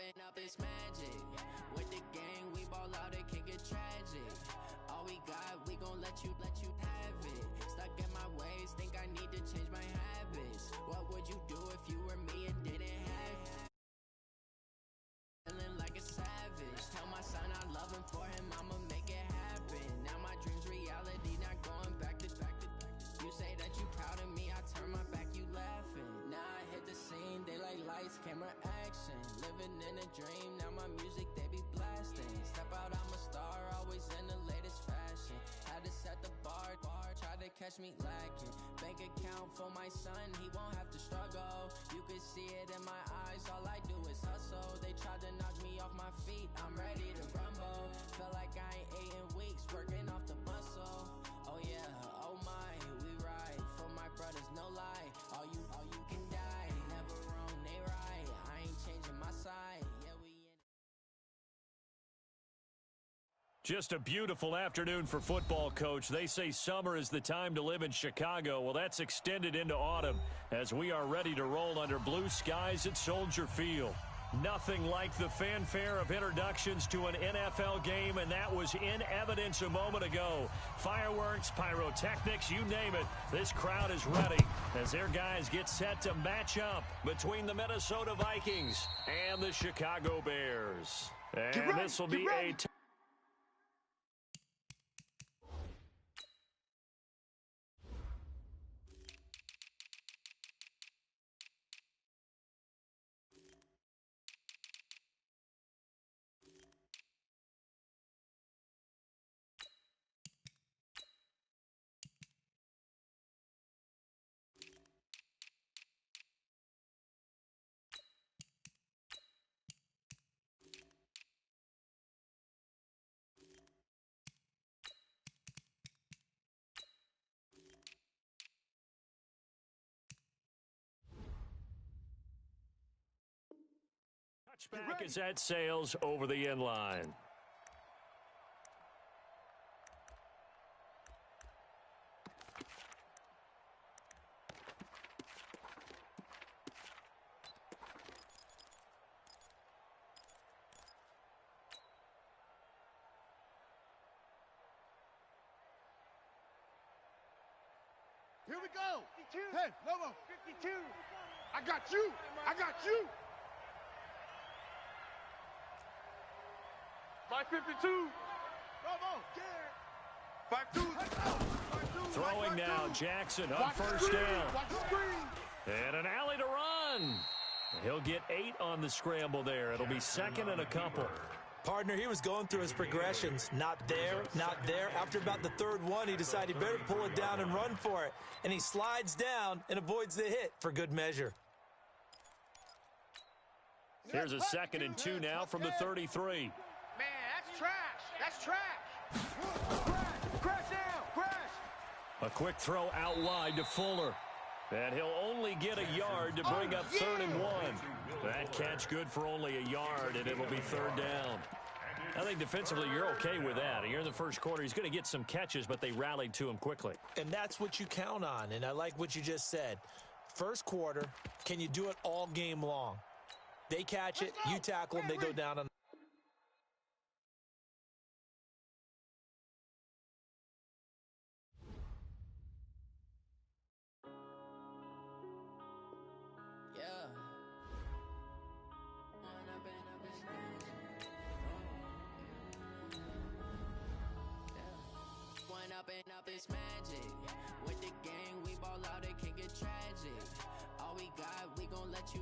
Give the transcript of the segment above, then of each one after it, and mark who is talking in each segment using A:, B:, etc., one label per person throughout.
A: up this magic. With the gang, we ball out, it can get tragic. All we got, we gon' let you have it. Stuck in my ways, think I need to change my habits. What would you do if you were me and didn't have it? Feeling like a savage. Tell my son I love him, for him I'ma make it happen. Now my dream's reality, not going back to. You say that you proud of me, I turn my back, you laughing. Now I hit the scene, they like lights, camera, action. Living in a dream, now my music they be blasting. Step out, I'm a star, always in the latest fashion. Had to set the bar, try to catch me lacking. Bank account for my son, he won't have to struggle. You can see it in my eyes, all I do is hustle. They tried to knock me off my feet, I'm ready to rumble. Felt like I ain't ate in weeks, working off the muscle. Oh yeah, oh my, we ride for my brothers, no lie. All you can die, never wrong, they right. I ain't changing my side, yeah, we in it.
B: Just a beautiful afternoon for football, Coach. They say summer is the time to live in Chicago. Well, that's extended into autumn as we are ready to roll under blue skies at Soldier Field. Nothing like the fanfare of introductions to an NFL game, and that was in evidence a moment ago. Fireworks, pyrotechnics, you name it. This crowd is ready as their guys get set to match up between the Minnesota Vikings and the Chicago Bears. And this will be a touchback as that sails over the end line.
C: Here we go. 52. Hey, Lobo. 52. I got you. I got you. My 52. Lobo. Yeah. 5-2.
B: Throwing now, Jackson on first down. And an alley to run. He'll get 8 on the scramble there. It'll be second and a couple.
D: Partner, he was going through his progressions. Not there, not there. After about the third one, he decided he better pull it down and run for it. And he slides down and avoids the hit for good measure.
B: Here's a second and 2 now from the 33.
C: Man, that's trash. That's trash. Crash down. Crash.
B: A quick throw out wide to Fuller. And he'll only get a yard to bring up 3rd and 1. That catch good for only a yard, and it'll be 3rd down. I think defensively you're okay with that. You're in the first quarter. He's going to get some catches, but they rallied to him quickly.
D: And that's what you count on, and I like what you just said. First quarter, can you do it all game long? They catch it, you tackle them, they go down on.
A: Up this magic. With the gang, we ball out, it can get tragic. All we got, we gon' let you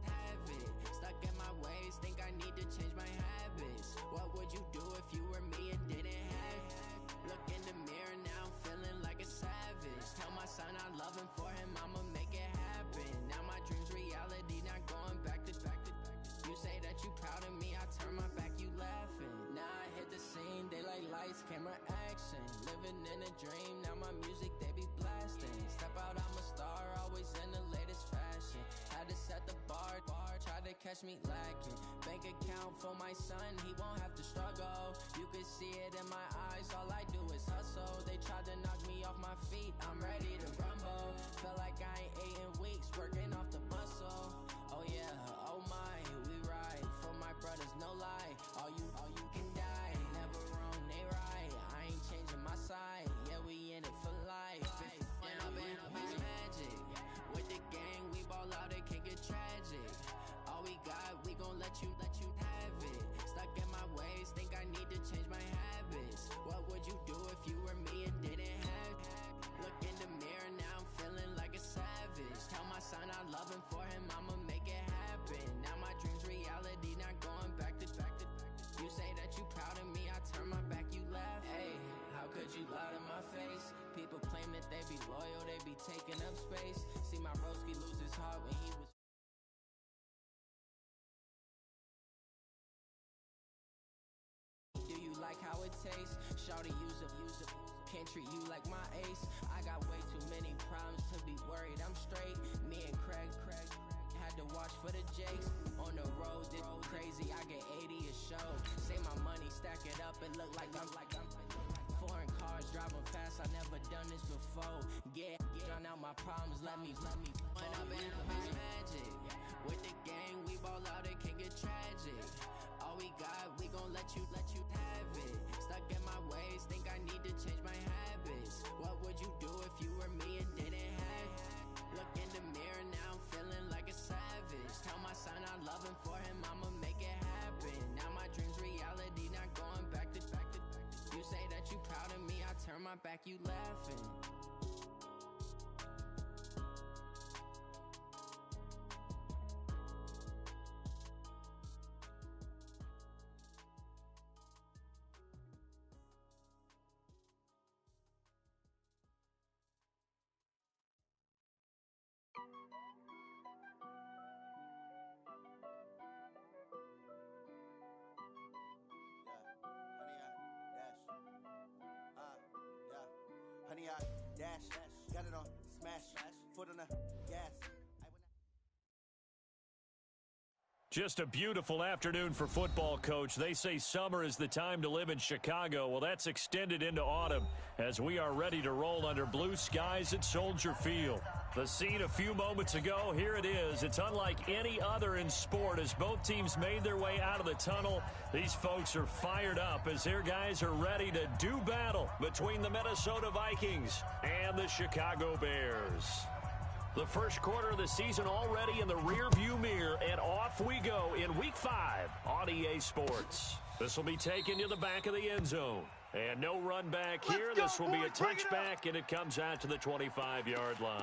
A: have it. Stuck in my ways, think I need to change my habits. What would you do if you were me and didn't have it? Look in the mirror now, I'm feeling like a savage. Tell my son I love him, for him I'ma make it happen. Now my dream's reality, not going back to. You say that you proud of me, I turn my back, you laughing. Now I hit the scene, they like lights, camera, action. Living in a dream, now my music they be blasting. Step out, I'm a star, always in the latest fashion. Had to set the bar, try to catch me lacking. Bank account for my son, he won't have to struggle. You can see it in my eyes, all I do is hustle. They tried to knock me off my feet, I'm ready to rumble. Felt like I ain't ate in weeks, working off the muscle. Oh yeah, oh my, we ride for my taking up space. See my broski lose his heart when he was. Do you like how it tastes? Shawty, use a. Can't treat you like my ace. I got way too many problems to be worried. I'm straight. Me and Craig had to watch for the Jakes. On the road, this crazy. I get 80 a show. Say my money, stack it up and look like I'm foreign cars driving fast. I never done this before. Get drown out my problems. Let me. When up in magic with the gang, we ball out. It can get tragic. All we got, we gon' let you have it. Stuck in my ways, think I need to change my habits. What would you do if you were me and didn't have it? Look in the mirror now, I'm feeling like a savage. Tell my son I love him, for him I'ma make it happen. Now my dream's reality, not going back to. You say that you proud of me, I turn my back, you laughing.
E: Honey, I dash, got it on, smash, foot on the gas.
B: Just a beautiful afternoon for football, Coach. They say summer is the time to live in Chicago. Well, that's extended into autumn as we are ready to roll under blue skies at Soldier Field. The scene a few moments ago, here it is. It's unlike any other in sport as both teams made their way out of the tunnel. These folks are fired up as their guys are ready to do battle between the Minnesota Vikings and the Chicago Bears. The first quarter of the season already in the rearview mirror, and off we go in Week 5 on EA Sports. This will be taken to the back of the end zone. And no run back here. This will be a touchback, and it comes out to the 25-yard line.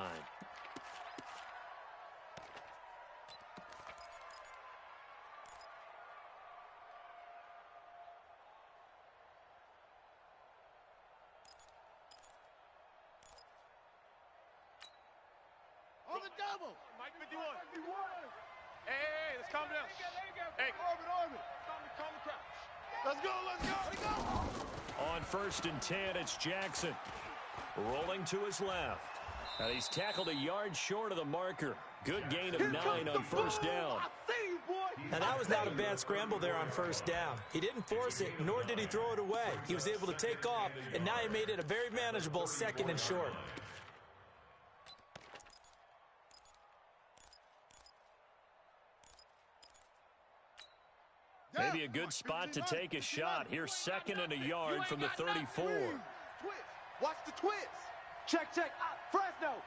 C: On the double.
F: Mike 51. Hey, let's calm down. Hey, orbit. Calm the crowd.
C: Let's go.
B: On 1st and 10, it's Jackson. Rolling to his left. And he's tackled a yard short of the marker. Good gain of 9 on 1st down.
C: I see you, boy.
D: And that was not a bad scramble there on 1st down. He didn't force it, nor did he throw it away. He was able to take off, and now he made it a very manageable 2nd and short.
B: Maybe a good spot to take a shot. Here's 2nd and a yard from the 34.
C: Twist. Watch the twist. Check. Fresno.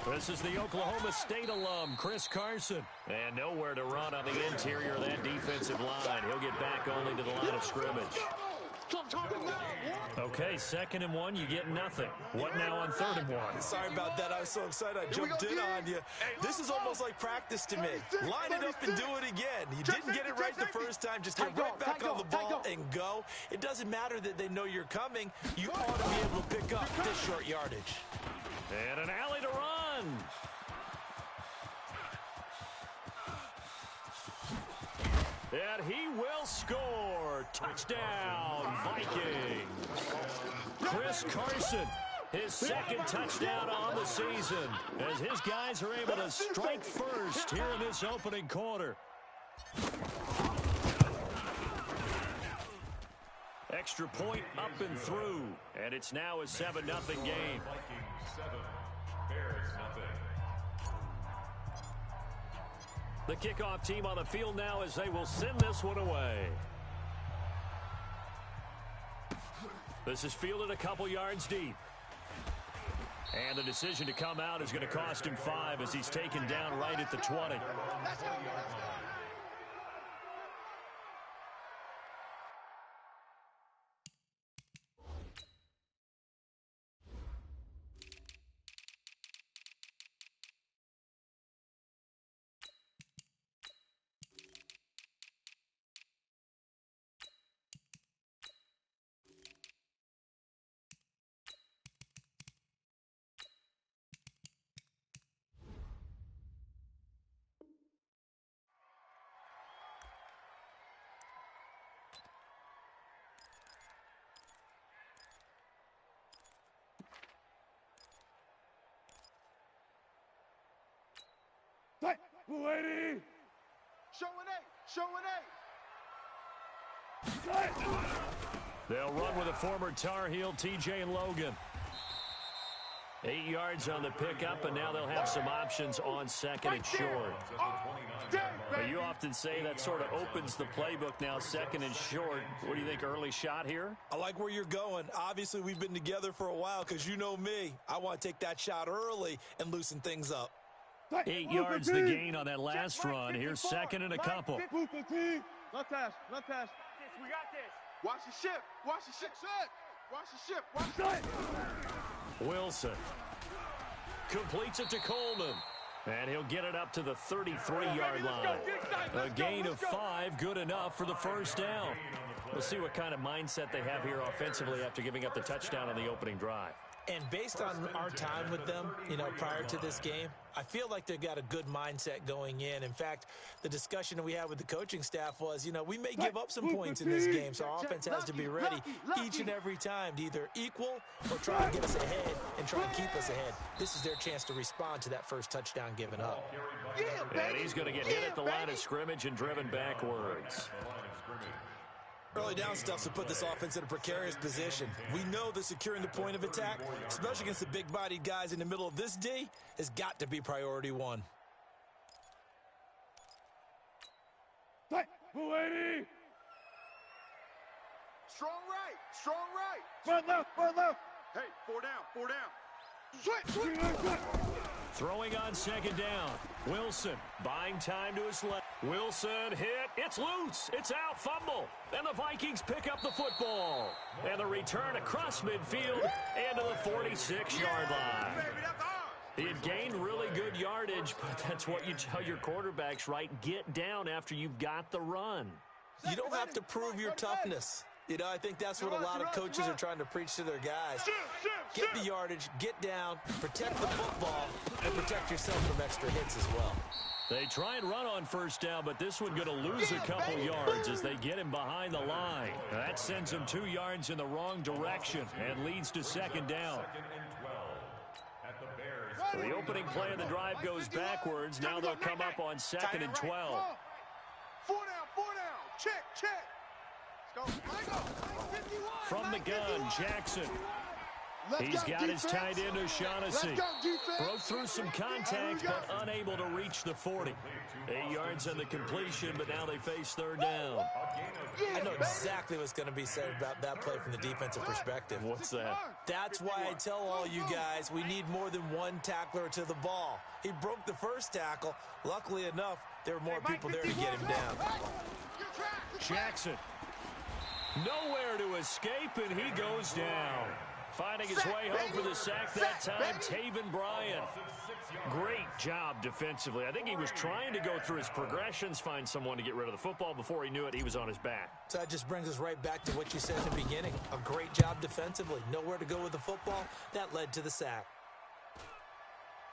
B: This is the Oklahoma State alum, Chris Carson. And nowhere to run on the interior of that defensive line. He'll get back only to the line of scrimmage. Okay, 2nd and 1, you get nothing. What now on 3rd and 1?
D: Sorry about that. I was so excited I jumped in on you. This is almost like practice to me. Line it up and do it again. You didn't get it right the first time. Just get right back on the ball and go. It doesn't matter that they know you're coming. You ought to be able to pick up this short yardage.
B: And an alley to run. And he will score. Touchdown, Vikings. Chris Carson, his 2nd touchdown on the season, as his guys are able to strike first here in this opening quarter. Extra point up and through, and it's now a 7-0 game.
G: Vikings 7, Bears nothing.
B: The kickoff team on the field now as they will send this one away. This is fielded a couple yards deep. And the decision to come out is going to cost him 5 as he's taken down right at the 20.
C: lady. Show an eight. Show an eight.
B: They'll run with a former Tar Heel, TJ Logan. 8 yards on the pickup, and now they'll have some options on second and short. Now, you often say that sort of opens the playbook now, second and short. What do you think, early shot here?
D: I like where you're going. Obviously, we've been together for a while because you know me. I want to take that shot early and loosen things up.
B: 8 yards the gain on that last run. Here's second and a couple.
C: No pass. No pass. We got this. Watch the ship. Watch the ship. Watch the ship. Watch the ship.
B: Wilson completes it to Coleman. And he'll get it up to the 33-yard line. A gain of 5, good enough for the first down. We'll see what kind of mindset they have here offensively after giving up the touchdown on the opening drive.
D: And based on our time with them, prior to this game, I feel like they've got a good mindset going in. In fact, the discussion that we had with the coaching staff was, we may give up some points in this game, so our offense has to be ready each and every time to either equal or try and get us ahead and try and keep us ahead. This is their chance to respond to that first touchdown given up.
B: And he's going to get hit at the line of scrimmage and driven backwards.
D: Early down stuff to put this offense in a precarious position. We know that securing the point of attack, especially against the big-bodied guys in the middle of this D, has got to be priority one.
C: Lady. Strong right. Strong right. Front left. Hey, 4 down. Switch.
B: Throwing on second down. Wilson buying time to his left. Wilson hit. It's loose. It's out. Fumble. And the Vikings pick up the football. And the return across midfield and to the 46-yard line. He had gained really good yardage, but that's what you tell your quarterbacks, right? Get down after you've got the run.
D: You don't have to prove your toughness. I think that's what a lot of coaches are trying to preach to their guys. Get the yardage, get down, protect the football, and protect yourself from extra hits as well.
B: They try and run on first down, but this one going to lose a couple yards as they get him behind the line. That sends him 2 yards in the wrong direction and leads to second down. So the opening play of the drive goes backwards. Now they'll come up on second and 12.
C: 4 down. Check.
B: From the gun, Jackson. He's got his tight end, O'Shaughnessy. Broke through some contact, but unable to reach the 40. 8 yards on the completion, but now they face third down.
D: I know exactly what's going to be said about that play from the defensive perspective.
B: What's that?
D: That's why I tell all you guys we need more than one tackler to the ball. He broke the first tackle. Luckily enough, there were more people there to get him down.
B: Jackson. Nowhere to escape, and he goes down. Finding his way home for the sack that time, Taven Bryan. Great job defensively. I think he was trying to go through his progressions, find someone to get rid of the football. Before he knew it, he was on his back.
D: So that just brings us right back to what you said in the beginning. A great job defensively. Nowhere to go with the football. That led to the sack.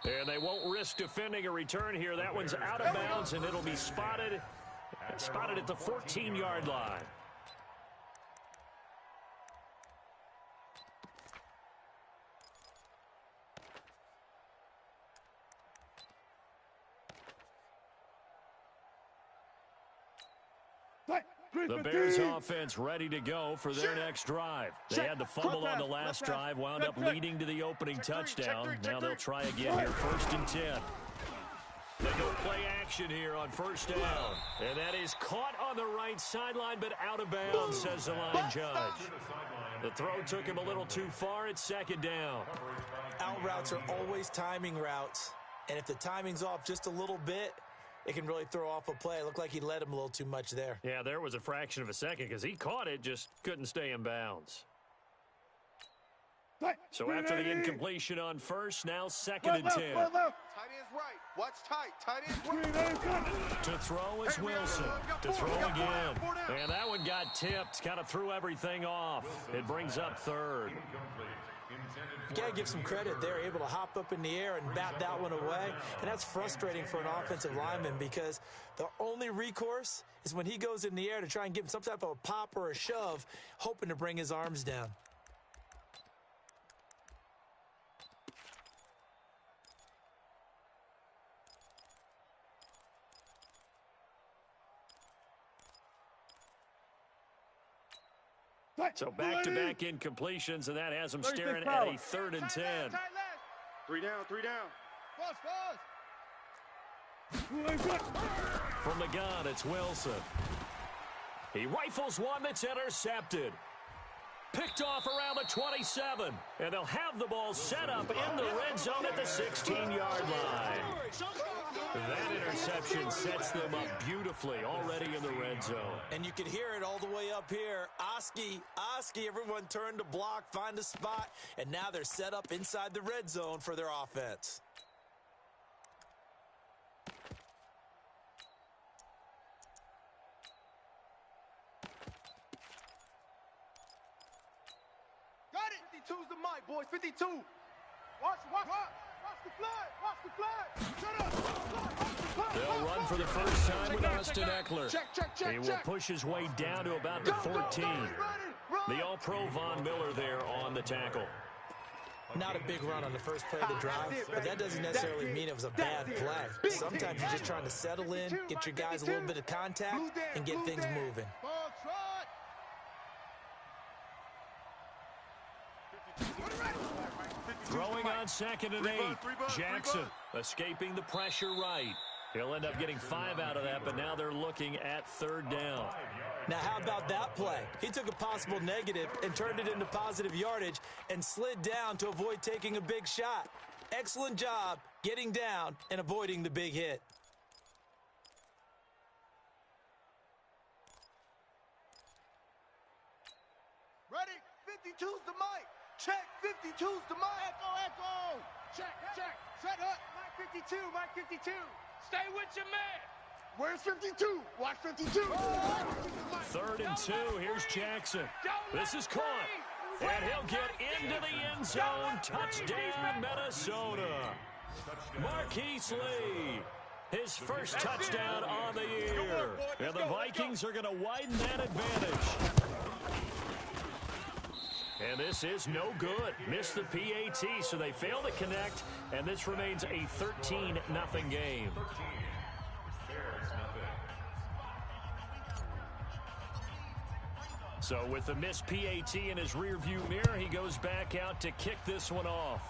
B: And they won't risk defending a return here. That one's out of bounds, and it'll be spotted at the 14-yard line. The Bears offense ready to go for their next drive. They had the fumble on the last drive, wound up leading to the opening touchdown. Now they'll try again here, 1st and 10. They go play action here on first down. And that is caught on the right sideline, but out of bounds, says the line judge. The throw took him a little too far. It's second down.
D: Out routes are always timing routes. And if the timing's off just a little bit, it can really throw off a play. It looked like he led him a little too much there.
B: Yeah, there was a fraction of a second because he caught it, just couldn't stay in bounds. So after the incompletion on first, now 2nd and 10.
C: Tight end's right. Watch tight. Tight end's right.
B: To throw is Wilson. To throw again. And that one got tipped. Kind of threw everything off. It brings up third.
D: You got to give some credit. They're able to hop up in the air and bat that one away. And that's frustrating for an offensive lineman because the only recourse is when he goes in the air to try and give him some type of a pop or a shove, hoping to bring his arms down.
B: So back-to-back incompletions, and that has them staring at a 3rd and 10.
C: 3 down, 3 down.
B: From the gun, it's Wilson. He rifles one that's intercepted. Picked off around the 27. And they'll have the ball set up in the red zone at the 16-yard line. That interception sets them up beautifully already in the red zone.
D: And you can hear it all the way up here. Oski, everyone turned to block, find a spot, and now they're set up inside the red zone for their offense.
C: Got it! 52's the mic, boys. 52. Watch the flag. Watch the flag. Shut up.
B: They'll run for the first time with Austin Eckler. He will push his way down to about the 14. The All-Pro Von Miller there on the tackle.
D: Not a big run on the first play of the drive, but that doesn't necessarily mean it was a bad play. Sometimes you're just trying to settle in, get your guys a little bit of contact, and get things moving.
B: Throwing on 2nd and 8. Jackson escaping the pressure right. He'll end up getting 5 out of that, but now they're looking at 3rd down.
D: Now, how about that play? He took a possible negative and turned it into positive yardage and slid down to avoid taking a big shot. Excellent job getting down and avoiding the big hit.
C: Ready? 52's the mic. Check. 52's the mic. Echo. Check. Set up. Mic 52. Mic 52. Stay with your man. Where's 52? Watch 52.
B: 3rd and 2. Here's Jackson. This is caught. And he'll get into the end zone. Touchdown, Minnesota. Marquise Lee. His first touchdown on the year. And the Vikings are going to widen that advantage. And this is no good. Missed the PAT, so they fail to connect. And this remains a 13-0 game. So with the missed PAT in his rearview mirror, he goes back out to kick this one off.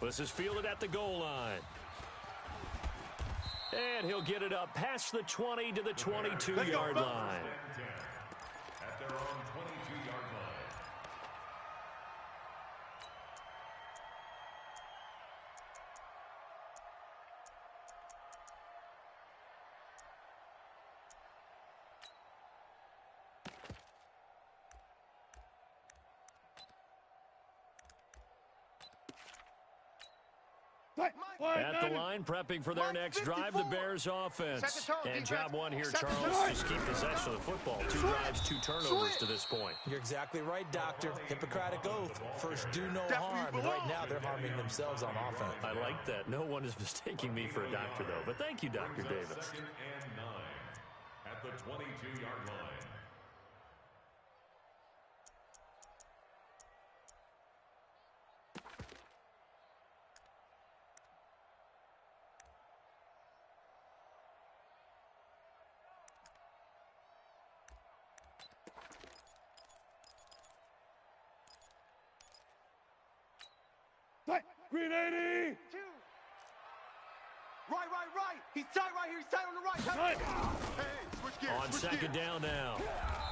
B: This is fielded at the goal line. And he'll get it up past the 20 to the 22-yard line.
G: At their own 22-yard line.
B: At the line, prepping for their next drive, the Bears offense. And job one here, Charles, just keep possession of the football. 2 drives, 2 turnovers to this point.
D: You're exactly right, Doctor. Hippocratic oath. First, do no harm. And right now, they're harming themselves on offense.
B: I like that. No one is mistaking me for a doctor, though. But thank you, Dr. Davis.
G: 2nd and 9 at the 22-yard line.
C: Green 80. Right. He's tight right here. He's tight on the right. Hey, switch gears.
B: On second down now.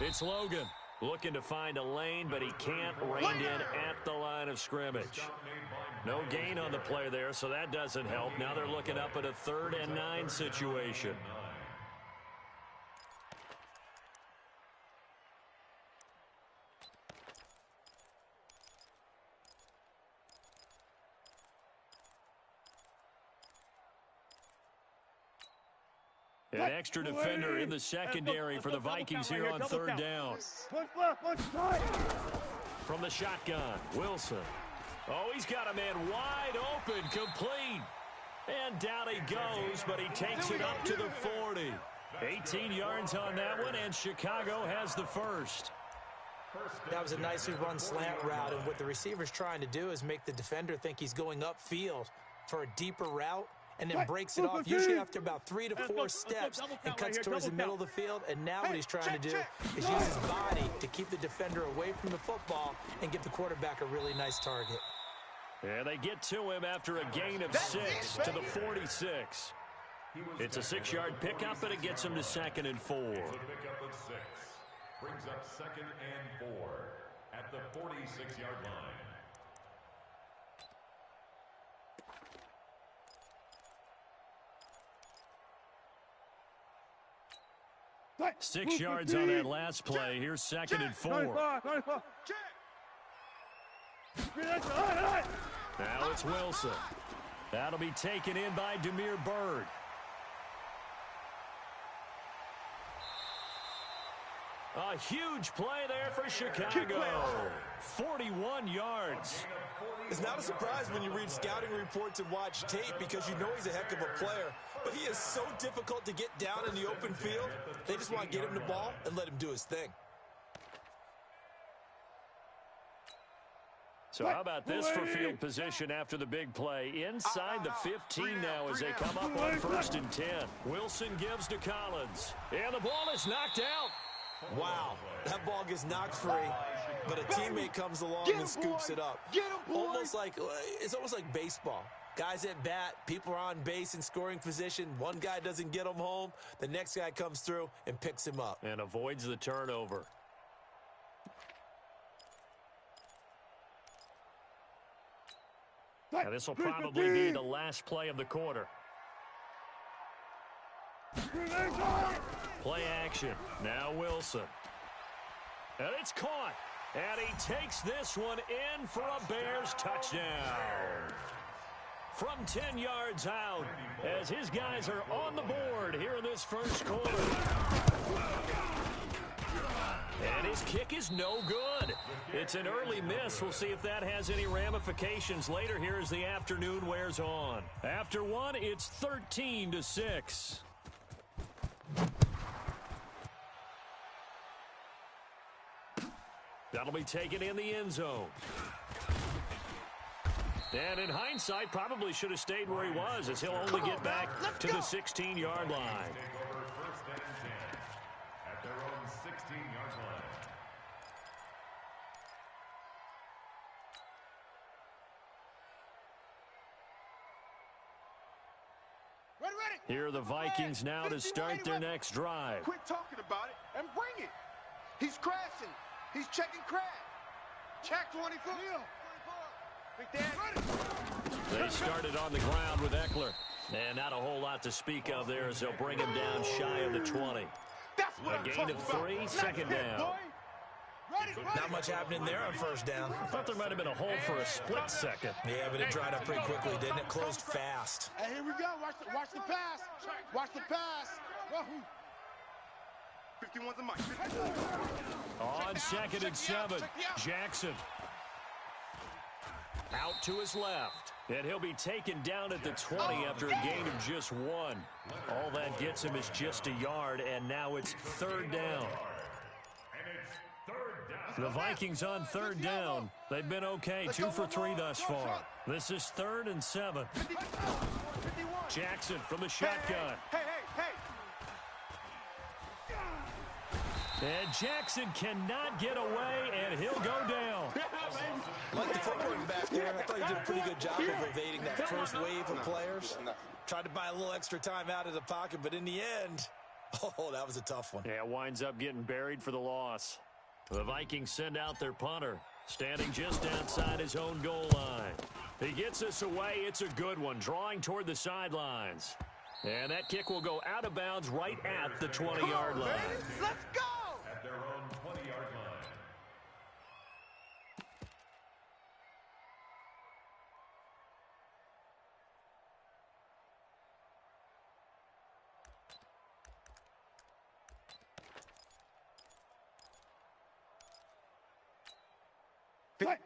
B: It's Logan looking to find a lane, but he can't rein in at the line of scrimmage. No gain on the play there, so that doesn't help. Now they're looking up at a 3rd and 9 situation. An extra defender in the secondary for the Vikings here on 3rd down. From the shotgun, Wilson. Oh, he's got a man wide open, complete. And down he goes, but he takes it up to the 40. 18 yards on that one, and Chicago has the first.
D: That was a nicely run slant route, and what the receiver's trying to do is make the defender think he's going upfield for a deeper route, and then breaks it off, usually after about 3 to 4 steps, and cuts towards the middle of the field. And now what he's trying to do is use his body to keep the defender away from the football and give the quarterback a really nice target.
B: And they get to him after a gain of 6 to the 46. It's a 6-yard pickup, and it gets him to 2nd and 4.
G: It's a pickup of 6. Brings up 2nd and 4 at the 46-yard line.
B: 6 yards on that last play. Here's 2nd and 4. Now it's Wilson. That'll be taken in by Demir Bird. A huge play there for Chicago. 41 yards.
D: It's not a surprise when you read scouting reports and watch tape because you know he's a heck of a player. But he is so difficult to get down in the open field. They just want to get him the ball and let him do his thing.
B: So how about this for field position after the big play? Inside the 15 now as they come up on 1st and 10. Wilson gives to Collins. And the ball is knocked out.
D: Wow, that ball gets knocked free, but a teammate comes along and scoops it up. It's almost like baseball. Guys at bat, people are on base in scoring position. One guy doesn't get him home. The next guy comes through and picks him up.
B: And avoids the turnover. Now this will probably be the last play of the quarter. Play action. Now Wilson. And it's caught. And he takes this one in for a Bears touchdown. From 10 yards out as his guys are on the board here in this first quarter. And his kick is no good. It's an early miss. We'll see if that has any ramifications later here as the afternoon wears on. After one, it's 13-6. That'll be taken in the end zone. And in hindsight, probably should have stayed where he was as he'll only get back to the 16-yard line.
G: At their own 16-yard line.
B: Here are the Vikings now to start their next drive.
C: Quit talking about it and bring it. He's crashing. He's checking crash. Check 24.
B: They started on the ground with Eckler. And not a whole lot to speak of there as they'll bring him down shy of the 20. A gain of 3, 2nd down.
D: Not much happening there on 1st down.
B: I thought there might have been a hold for a split second.
D: Yeah, but it dried up pretty quickly, didn't it? Closed fast.
C: Hey, here we go. Watch the pass. Watch the pass. 51's a mic.
B: On 2nd and 7, Jackson. Out to his left. And he'll be taken down at the 20 after a gain of just 1. All that gets him is just a yard, and now it's 3rd down. The Vikings on 3rd down. They've been okay, 2 for 3 thus far. This is 3rd and 7. Jackson from the shotgun. And Jackson cannot get away, and he'll go down.
D: Like the footwork back there, I thought he did a pretty good job of evading that first wave of players. Tried to buy a little extra time out of the pocket, but in the end, oh, that was a tough one.
B: Yeah, winds up getting buried for the loss. The Vikings send out their punter, standing just outside his own goal line. He gets us away. It's a good one, drawing toward the sidelines. And that kick will go out of bounds right at the 20-yard line.
C: Let's go!
G: At their own 20-yard line.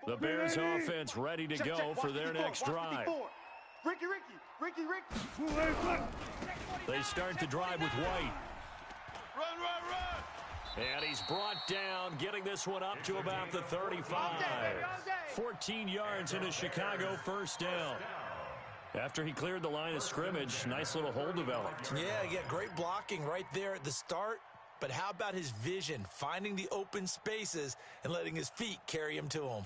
B: The Bears offense ready to go for their next drive.
C: Ricky.
B: They start the drive with White.
C: Run.
B: And he's brought down, getting this one up to about the 35. 14 yards in a Chicago 1st down. After he cleared the line of scrimmage, nice little hole developed.
D: Yeah, he got great blocking right there at the start. But how about his vision, finding the open spaces and letting his feet carry him to him?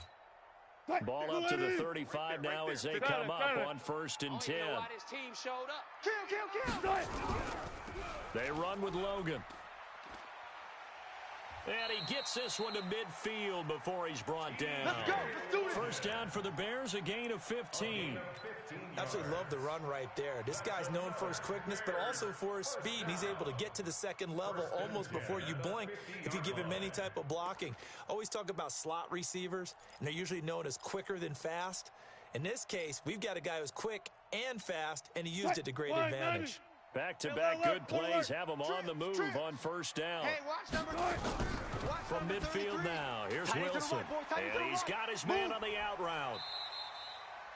B: Ball up to the 35 now as they come up on 1st and 10.
F: His team showed up.
C: Kill.
B: They run with Logan. And he gets this one to midfield before he's brought down.
C: Let's go. Let's do it.
B: First down for the Bears, a gain of 15.
D: Absolutely love the run right there. This guy's known for his quickness, but also for his speed. And he's able to get to the second level almost before you blink if you give him any type of blocking. Always talk about slot receivers, and they're usually known as quicker than fast. In this case, we've got a guy who's quick and fast, and he used it to great advantage.
B: Back-to-back good plays have him on the move on 1st down.
C: Hey, watch number 9.
B: From midfield now, here's Wilson. And he's got his man on the out route.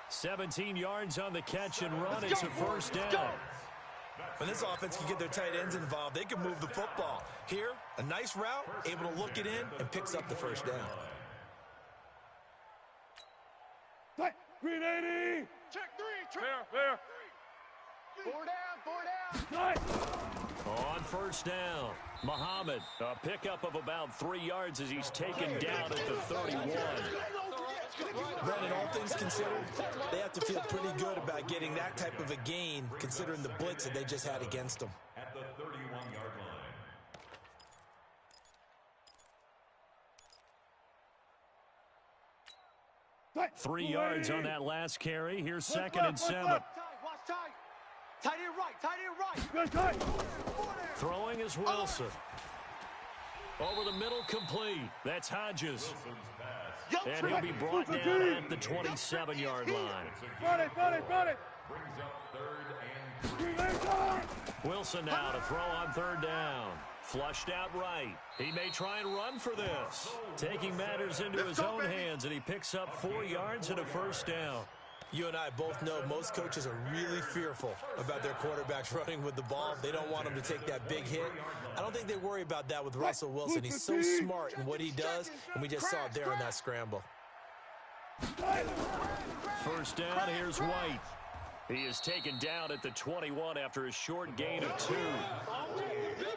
B: 17 yards on the catch and run. It's a first down.
D: When this offense can get their tight ends involved, they can move the football. Here, a nice route, able to look it in, and picks up the first down.
C: 380. Check 3.
F: Clear.
C: 4 down.
B: On 1st down, Muhammad, a pickup of about 3 yards as he's taken down at the 31.
D: Brandon, all things considered, they have to feel pretty good about getting that type of a gain, considering the blitz that they just had against them.
G: At the 31-yard line.
B: 3 yards on that last carry. Here's 2nd and 7.
C: Watch tight. Tight end right.
B: Throwing is Wilson. Over the middle, complete. That's Hodges. And he'll be brought down at the 27-yard line.
C: Got it.
G: Brings up 3rd and 3.
B: Wilson now to throw on 3rd down. Flushed out right. He may try and run for this. Taking matters into his own hands, and he picks up 4 yards and a first down.
D: You and I both know most coaches are really fearful about their quarterbacks running with the ball. They don't want him to take that big hit. I don't think they worry about that with Russell Wilson. He's so smart in what he does, and we just saw it there on that scramble.
B: First down, here's White. He is taken down at the 21 after a short gain of 2.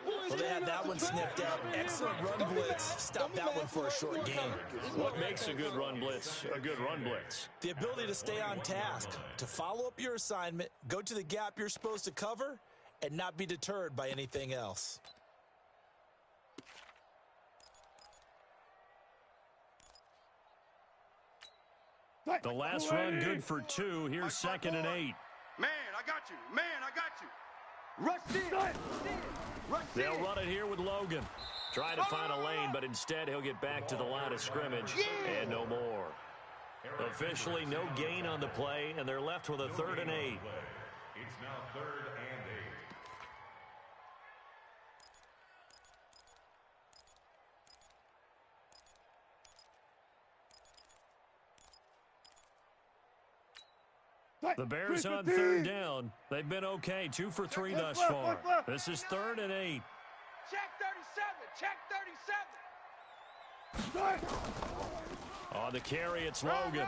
D: Well, they had that one sniffed out. Excellent run blitz. Stop that one for a short gain.
B: What makes a good run blitz a good run blitz?
D: The ability to stay on task, to follow up your assignment, go to the gap you're supposed to cover, and not be deterred by anything else.
B: The last run good for 2. Here's 2nd and 8.
C: Man, I got you. Rush in.
B: They'll run it here with Logan. Try to find a lane, but instead he'll get back to the line of scrimmage and no more. Officially no gain on the play, and they're left with a 3rd and 8.
G: It's now 3rd and
B: 8. The Bears on 3rd down. They've been okay, 2 for 3 thus far. This is 3rd and 8.
C: Check 37.
B: On the carry, it's Logan.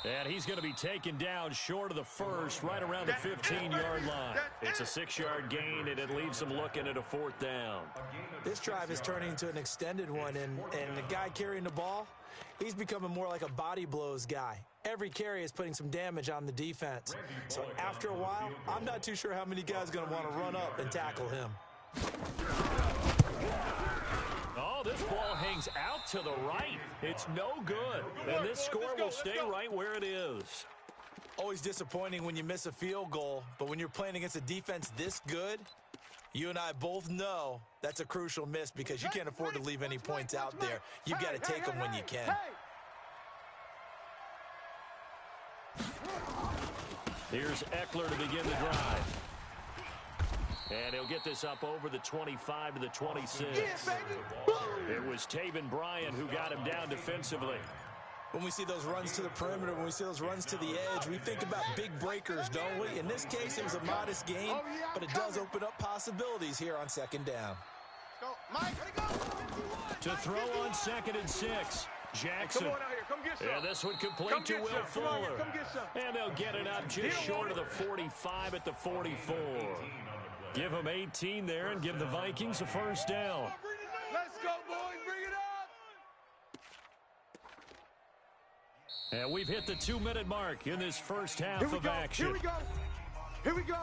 B: And he's going to be taken down short of the first, right around the 15-yard line. It's a 6-yard gain, and it leaves him looking at a 4th down.
D: This drive is turning into an extended one, and the guy carrying the ball, he's becoming more like a body blows guy. Every carry is putting some damage on the defense. So after a while, I'm not too sure how many guys are going to want to run up and tackle him.
B: Oh, this ball hangs out to the right. It's no good. And this score will stay right where it is.
D: Always disappointing when you miss a field goal, but when you're playing against a defense this good, you and I both know that's a crucial miss because you can't afford to leave any points out there. You've got to take them when you can.
B: Here's Eckler to begin the drive. And he'll get this up over the 25 to the 26. It was Taven Bryan who got him down defensively.
D: When we see those runs to the perimeter, when we see those runs to the edge, we think about big breakers, don't we? In this case, it was a modest gain, but it does open up possibilities here on 2nd down.
B: To throw on 2nd and 6. Jackson.
F: Hey, come on out here. Come get some.
B: And this one complete to Will Fuller.
F: Come get some.
B: And they'll get it up just short of the 45 at the 44. Give them 18 there and give the Vikings a first down.
F: Let's go, boys. Bring it up.
B: And we've hit the 2-minute mark in this first half of action.
C: Here we go. Here we go.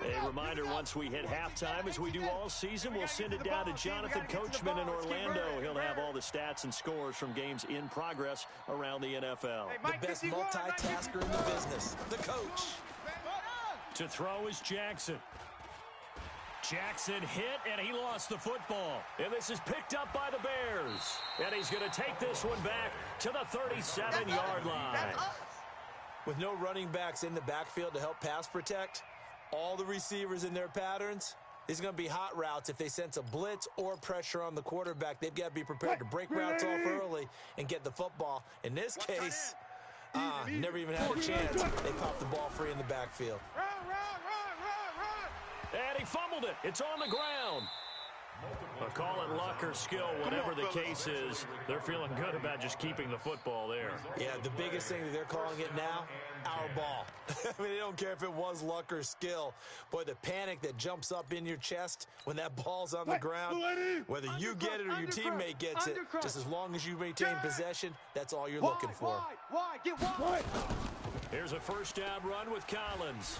B: A reminder, once we hit halftime, as we do all season, we'll send it down to Jonathan Coachman in Orlando. He'll have all the stats and scores from games in progress around the NFL.
D: The best multitasker in the business, the coach.
B: To throw is Jackson. Jackson hit, and he lost the football. And this is picked up by the Bears. And he's going to take this one back to the 37-yard line.
D: With no running backs in the backfield to help pass protect, all the receivers in their patterns, these are going to be hot routes. If they sense a blitz or pressure on the quarterback, they've got to be prepared to break routes off early and get the football. In this case, never even had a chance. They popped the ball free in the backfield.
C: Run.
B: And he fumbled it. It's on the ground. Call it luck or skill, whatever the case is. They're feeling good about just keeping the football there.
D: Yeah, the biggest thing that they're calling it now, our ball. I mean, they don't care if it was luck or skill. Boy, the panic that jumps up in your chest when that ball's on the ground, whether you get it or your teammate gets it, just as long as you maintain possession, that's all you're looking for.
C: Get wide.
B: Here's a first down run with Collins.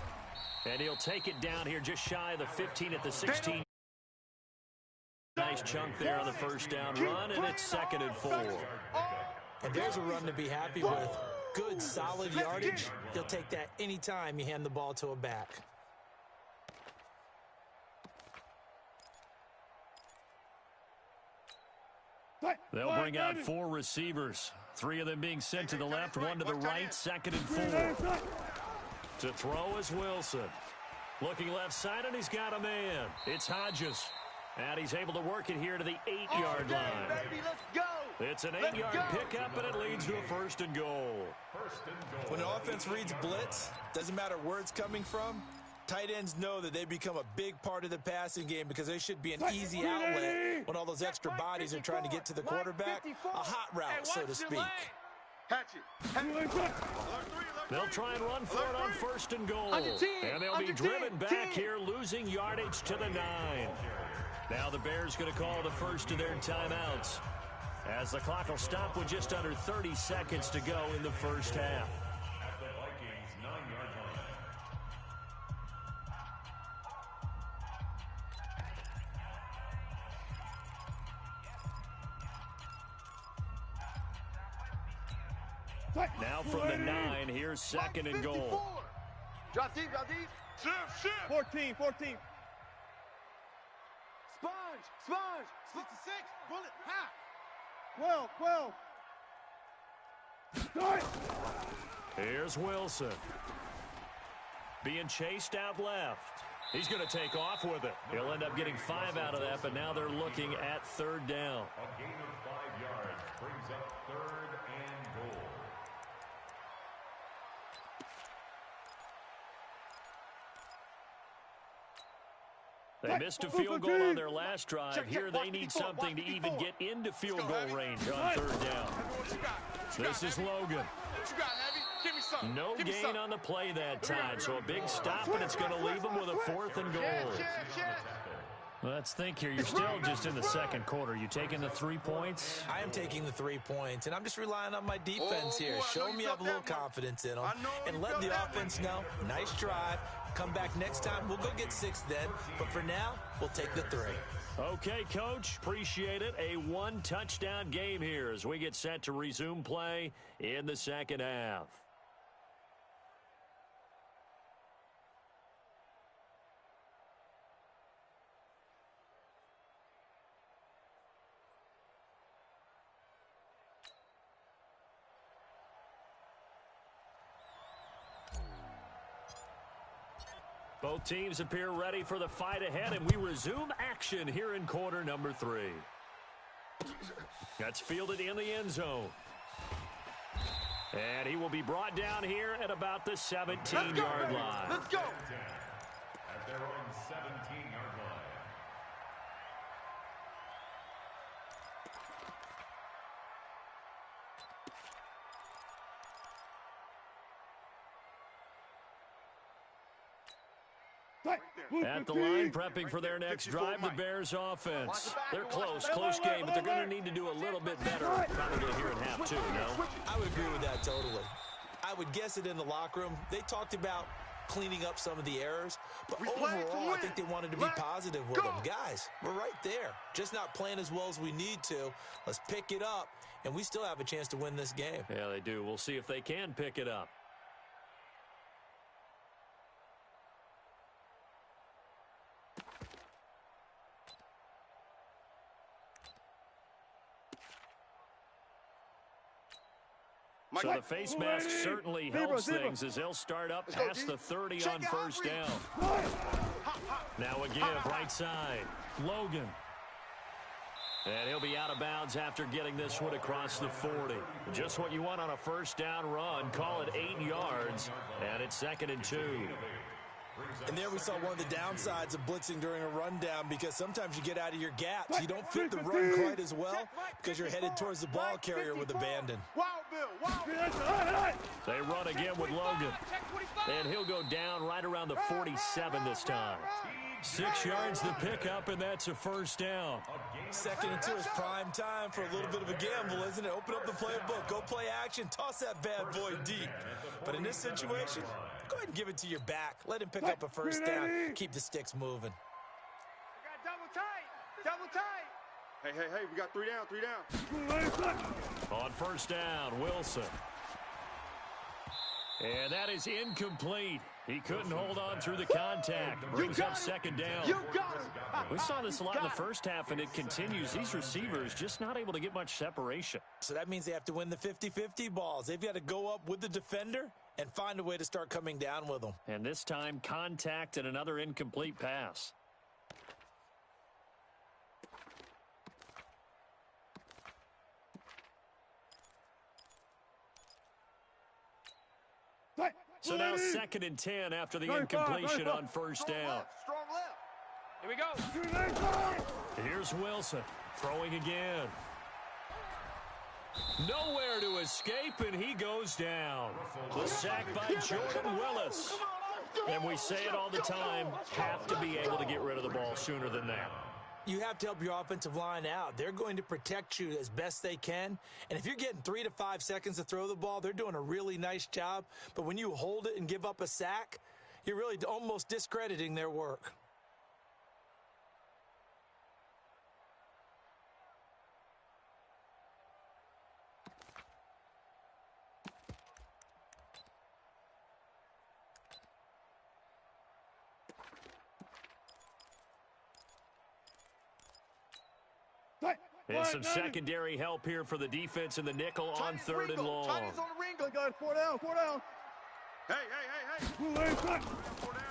B: And he'll take it down here just shy of the 15 at the 16. Nice chunk there on the first down run, and it's 2nd and 4.
D: And there's a run to be happy with. Good, solid yardage. He'll take that anytime you hand the ball to a back.
B: They'll bring out 4 receivers. 3 of them being sent to the left, 1 to the right, 2nd and 4. To throw is Wilson. Looking left side, and he's got a man. It's Hodges. And he's able to work it here to the 8-yard line.
C: Baby, let's go.
B: It's an 8-yard pickup, and it leads to a 1st and goal.
D: When an offense reads blitz, doesn't matter where it's coming from, tight ends know that they become a big part of the passing game because they should be an easy outlet when all those extra bodies are trying to get to the quarterback. A hot route, so to speak.
B: They'll try and run for it on 1st and goal. And they'll be driven back here, losing yardage to the 9. Now the Bears going to call the first of their timeouts, as the clock will stop with just under 30 seconds to go in the first half.
G: At the Vikings' 9-yard
B: line. Now from the 9, here's 2nd and goal.
C: Drop deep.
F: Shift.
C: 14. Sponge. 66. Bullet. Ha. 12.
B: Here's Wilson. Being chased out left. He's going to take off with it. He'll end up getting 5 out of that, but now they're looking at 3rd down.
G: A gain of 5 yards brings up 3rd and goal.
B: They missed a field goal on their last drive. Here they need something to even get into field goal range on 3rd down. This is Logan. No gain on the play that time, so a big stop, and it's going to leave them with a 4th and goal. Let's think here. You're still just in the 2nd quarter. You taking the 3 points?
D: I am taking the 3 points, and I'm just relying on my defense here. Show me I have a little confidence in them, and let the offense know, nice drive. Come back next time. We'll go get 6 then, but for now, we'll take the 3.
B: Okay, Coach. Appreciate it. A 1-touchdown game here as we get set to resume play in the 2nd half. Both teams appear ready for the fight ahead, and we resume action here in quarter number 3. That's fielded in the end zone. And he will be brought down here at about the 17-yard line.
C: Let's go.
G: At their own 17-yard line.
B: At the line, prepping for their next drive, the Bears offense. They're close game, but they're going to need to do a little bit better probably here in half 2, no?
D: I would agree with that totally. I would guess it in the locker room. They talked about cleaning up some of the errors, but overall, I think they wanted to be positive with them. Guys, we're right there. Just not playing as well as we need to. Let's pick it up, and we still have a chance to win this game.
B: Yeah, they do. We'll see if they can pick it up. So the face mask certainly helps things as they'll start up past the 30 on first down. Now a give right side. Logan. And he'll be out of bounds after getting this one across the 40. Just what you want on a first down run. Call it 8 yards. And it's 2nd and 2.
D: And there we saw one of the downsides of blitzing during a rundown, because sometimes you get out of your gaps. You don't fit the run quite as well because you're headed towards the ball carrier with abandon.
B: They run again with Logan. And he'll go down right around the 47 this time. 6 yards the pickup, and that's a first down.
D: 2nd and 2 is prime time for a little bit of a gamble, isn't it? Open up the playbook, go play action, toss that bad boy deep. But in this situation, go ahead and give it to your back. Let him pick up a first down. Keep the sticks moving.
C: We got double tight. Hey, we got 3 down.
B: On first down, Wilson. And that is incomplete. He couldn't hold on through the contact. Brings up 2nd down.
C: You got it.
B: We saw this a lot in the first half, and it continues. These receivers just not able to get much separation.
D: So that means they have to win the 50-50 balls. They've got to go up with the defender and find a way to start coming down with them.
B: And this time, contact and another incomplete pass. So now 2nd and 10 after the incompletion on first down.
C: Strong left.
F: Here we go.
B: Here's Wilson throwing again. Nowhere to escape, and he goes down. The sack by Jordan Willis. And we say it all the time, have to be able to get rid of the ball sooner than that.
D: You have to help your offensive line out. They're going to protect you as best they can. And if you're getting 3 to 5 seconds to throw the ball, they're doing a really nice job. But when you hold it and give up a sack, you're really almost discrediting their work.
B: And some secondary help here for the defense in the nickel on 3rd and long.
C: Chinese on the ring. Guys, 4 down. Hey.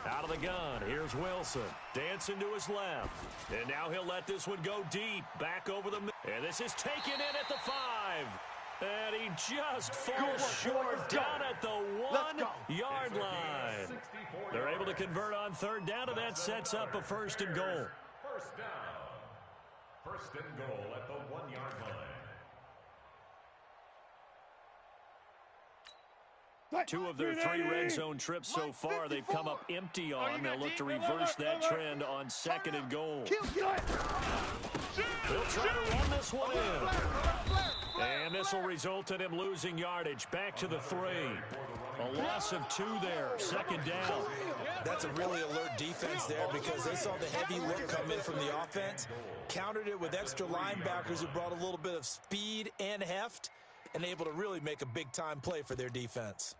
B: Out of the gun, here's Wilson. Dancing to his left. And now he'll let this one go deep. Back over the middle. And this is taken in at the 5. And he just falls short down at the 1-yard line. They're able to convert on 3rd down, and that sets up a 1st and goal.
G: First down. 1st and goal at the 1-yard line.
B: 2 of their 3 red zone trips so far, they've come up empty on. They'll look to reverse that trend on 2nd and goal. They'll try to run this one in. And this will result in him losing yardage. Back to the 3. A loss of 2 there. 2nd down.
D: That's a really alert defense there, because they saw the heavy look come in from the offense, countered it with extra linebackers who brought a little bit of speed and heft, and able to really make a big-time play for their defense.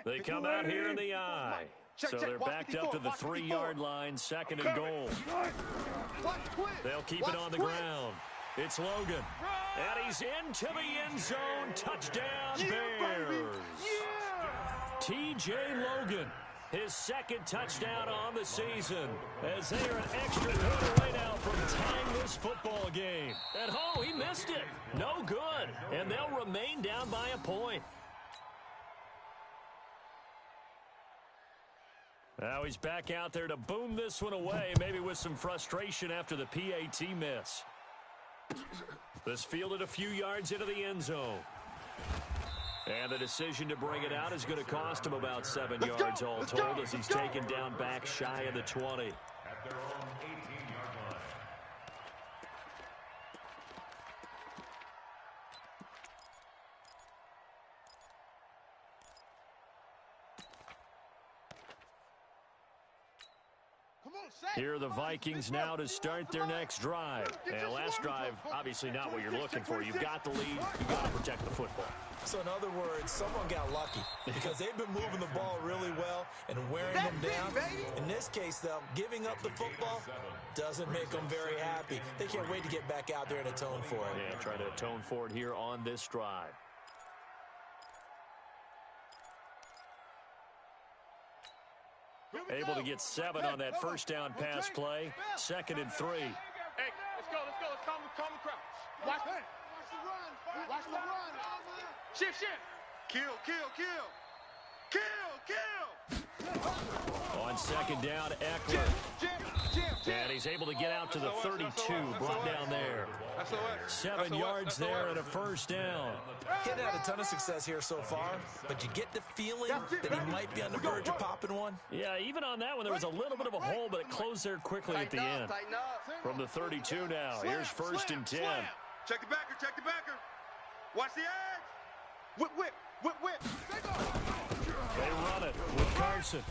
B: They come out here in the eye. So they're backed up to the 3-yard line, 2nd and goal. They'll keep it on the ground. It's Logan. And he's into the end zone. Touchdown, Bears. T.J. Logan, his second touchdown on the season, as they are an extra point away now from tying this football game. And, oh, he missed it. No good. And they'll remain down by a point. Now he's back out there to boom this one away, maybe with some frustration after the PAT miss. This fielded a few yards into the end zone. And the decision to bring it out is going to cost him about 7 yards all told, as he's taken down back shy of the 20.
G: At their own 18-yard line.
B: Here are the Vikings now to start their next drive. And last drive, obviously not what you're looking for. You've got the lead. You've got to protect the football.
D: So in other words, someone got lucky because they've been moving the ball really well and wearing them down. In this case, though, giving up the football doesn't make them very happy. They can't wait to get back out there and atone for it.
B: Yeah, try to atone for it here on this drive. Able to get 7 on that first down pass play. 2nd and 3.
F: Hey, let's go. Let's calm the crowd. Watch the run. Watch the run. Shift. Kill.
B: On 2nd down, Eckler. And he's able to get out to the 32, brought down there. 7 yards there and a first down.
D: He hadn't had a ton of success here so far, but you get the feeling that he might be on the verge of popping one.
B: Yeah, even on that one, there was a little bit of a hole, but it closed there quickly at the end. From the 32 now, here's 1st and 10.
C: Check the backer. Watch the edge. Whip.
B: They run it with Carson.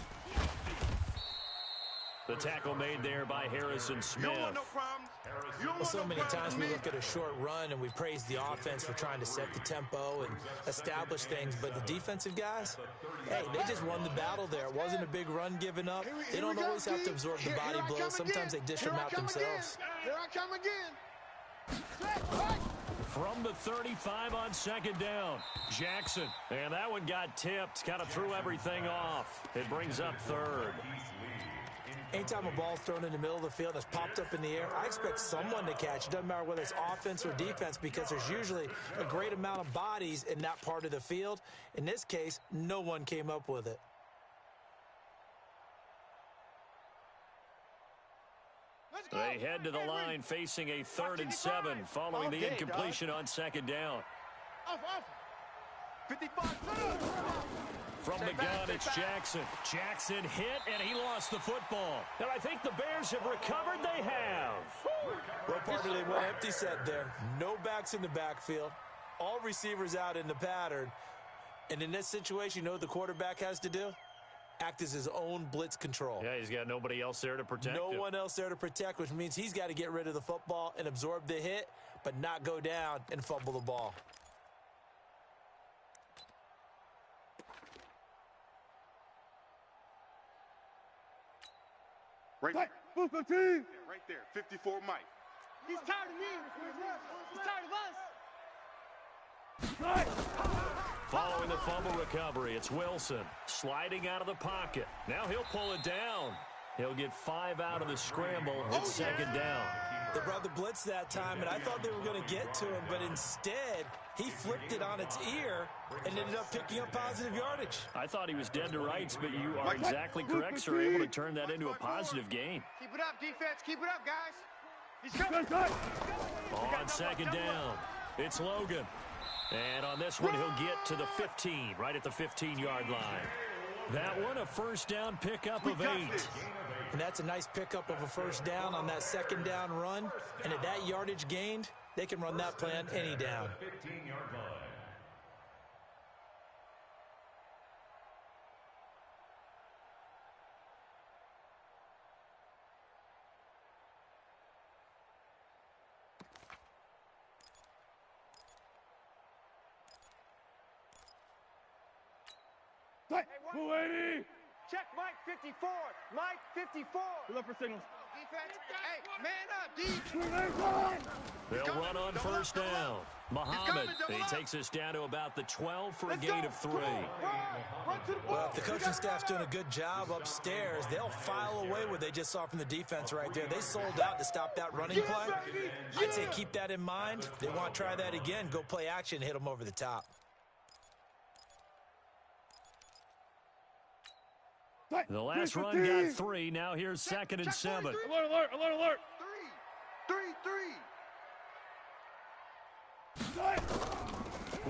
B: The tackle made there by Harrison Smith.
D: So many times we look at a short run and we praise the offense for trying to set the tempo and establish things, but the defensive guys, hey, they just won the battle there. It wasn't a big run given up. They don't always have to absorb the body blows. Sometimes they dish them out themselves.
C: Here I come again.
B: From the 35 on 2nd down, Jackson. And that one got tipped, kind of threw everything off. It brings up 3rd.
D: Anytime a ball's thrown in the middle of the field and it's popped up in the air, I expect someone to catch. It doesn't matter whether it's offense or defense, because there's usually a great amount of bodies in that part of the field. In this case, no one came up with it.
B: They head to the line facing a 3rd and 7 following the incompletion on 2nd down.
C: 55.
B: From the gun, it's Jackson. Jackson hit, and he lost the football. And I think the Bears have recovered. They have.
D: Well, partner, they went empty set there. No backs in the backfield. All receivers out in the pattern. And in this situation, you know what the quarterback has to do? Act as his own blitz control.
B: Yeah, he's got nobody else there to protect
D: him.
B: No
D: one else there to protect, which means he's got to get rid of the football and absorb the hit, but not go down and fumble the ball.
C: Right there. Right there. 54 Mike.
F: He's tired of me. He's tired of us.
B: Following the fumble recovery, it's Wilson sliding out of the pocket. Now he'll pull it down. He'll get 5 out of the scramble. It's 2nd down.
D: They brought the blitz that time, and I thought they were going to get to him, but instead, he flipped it on its ear and ended up picking up positive yardage.
B: I thought he was dead to rights, but you are exactly correct, sir. Able to turn that into a positive gain.
C: Keep it up, defense. Keep it up, guys. He's coming.
B: On 2nd down, it's Logan. And on this one, he'll get to the 15, right at the 15-yard line. That one, a first down pickup of 8.
D: And that's a nice pickup of a first down on that 2nd down run. And at that yardage gained, they can run that plan any down.
G: 15-yard line.
C: Hey, 280. Check Mike 54. Mike 54.
F: We look for signals.
C: Defense. Hey, man up, D.
B: They'll run on first down. Muhammad, he takes us down to about the 12 for a gain of 3.
D: Well, if the coaching staff's doing a good job upstairs, they'll file away what they just saw from the defense right there. They sold out to stop that running play. I'd say keep that in mind. They want to try that again. Go play action, hit them over the top.
B: The last run got 3. Now here's 2nd and 7.
F: Alert, alert, alert, alert.
C: 3.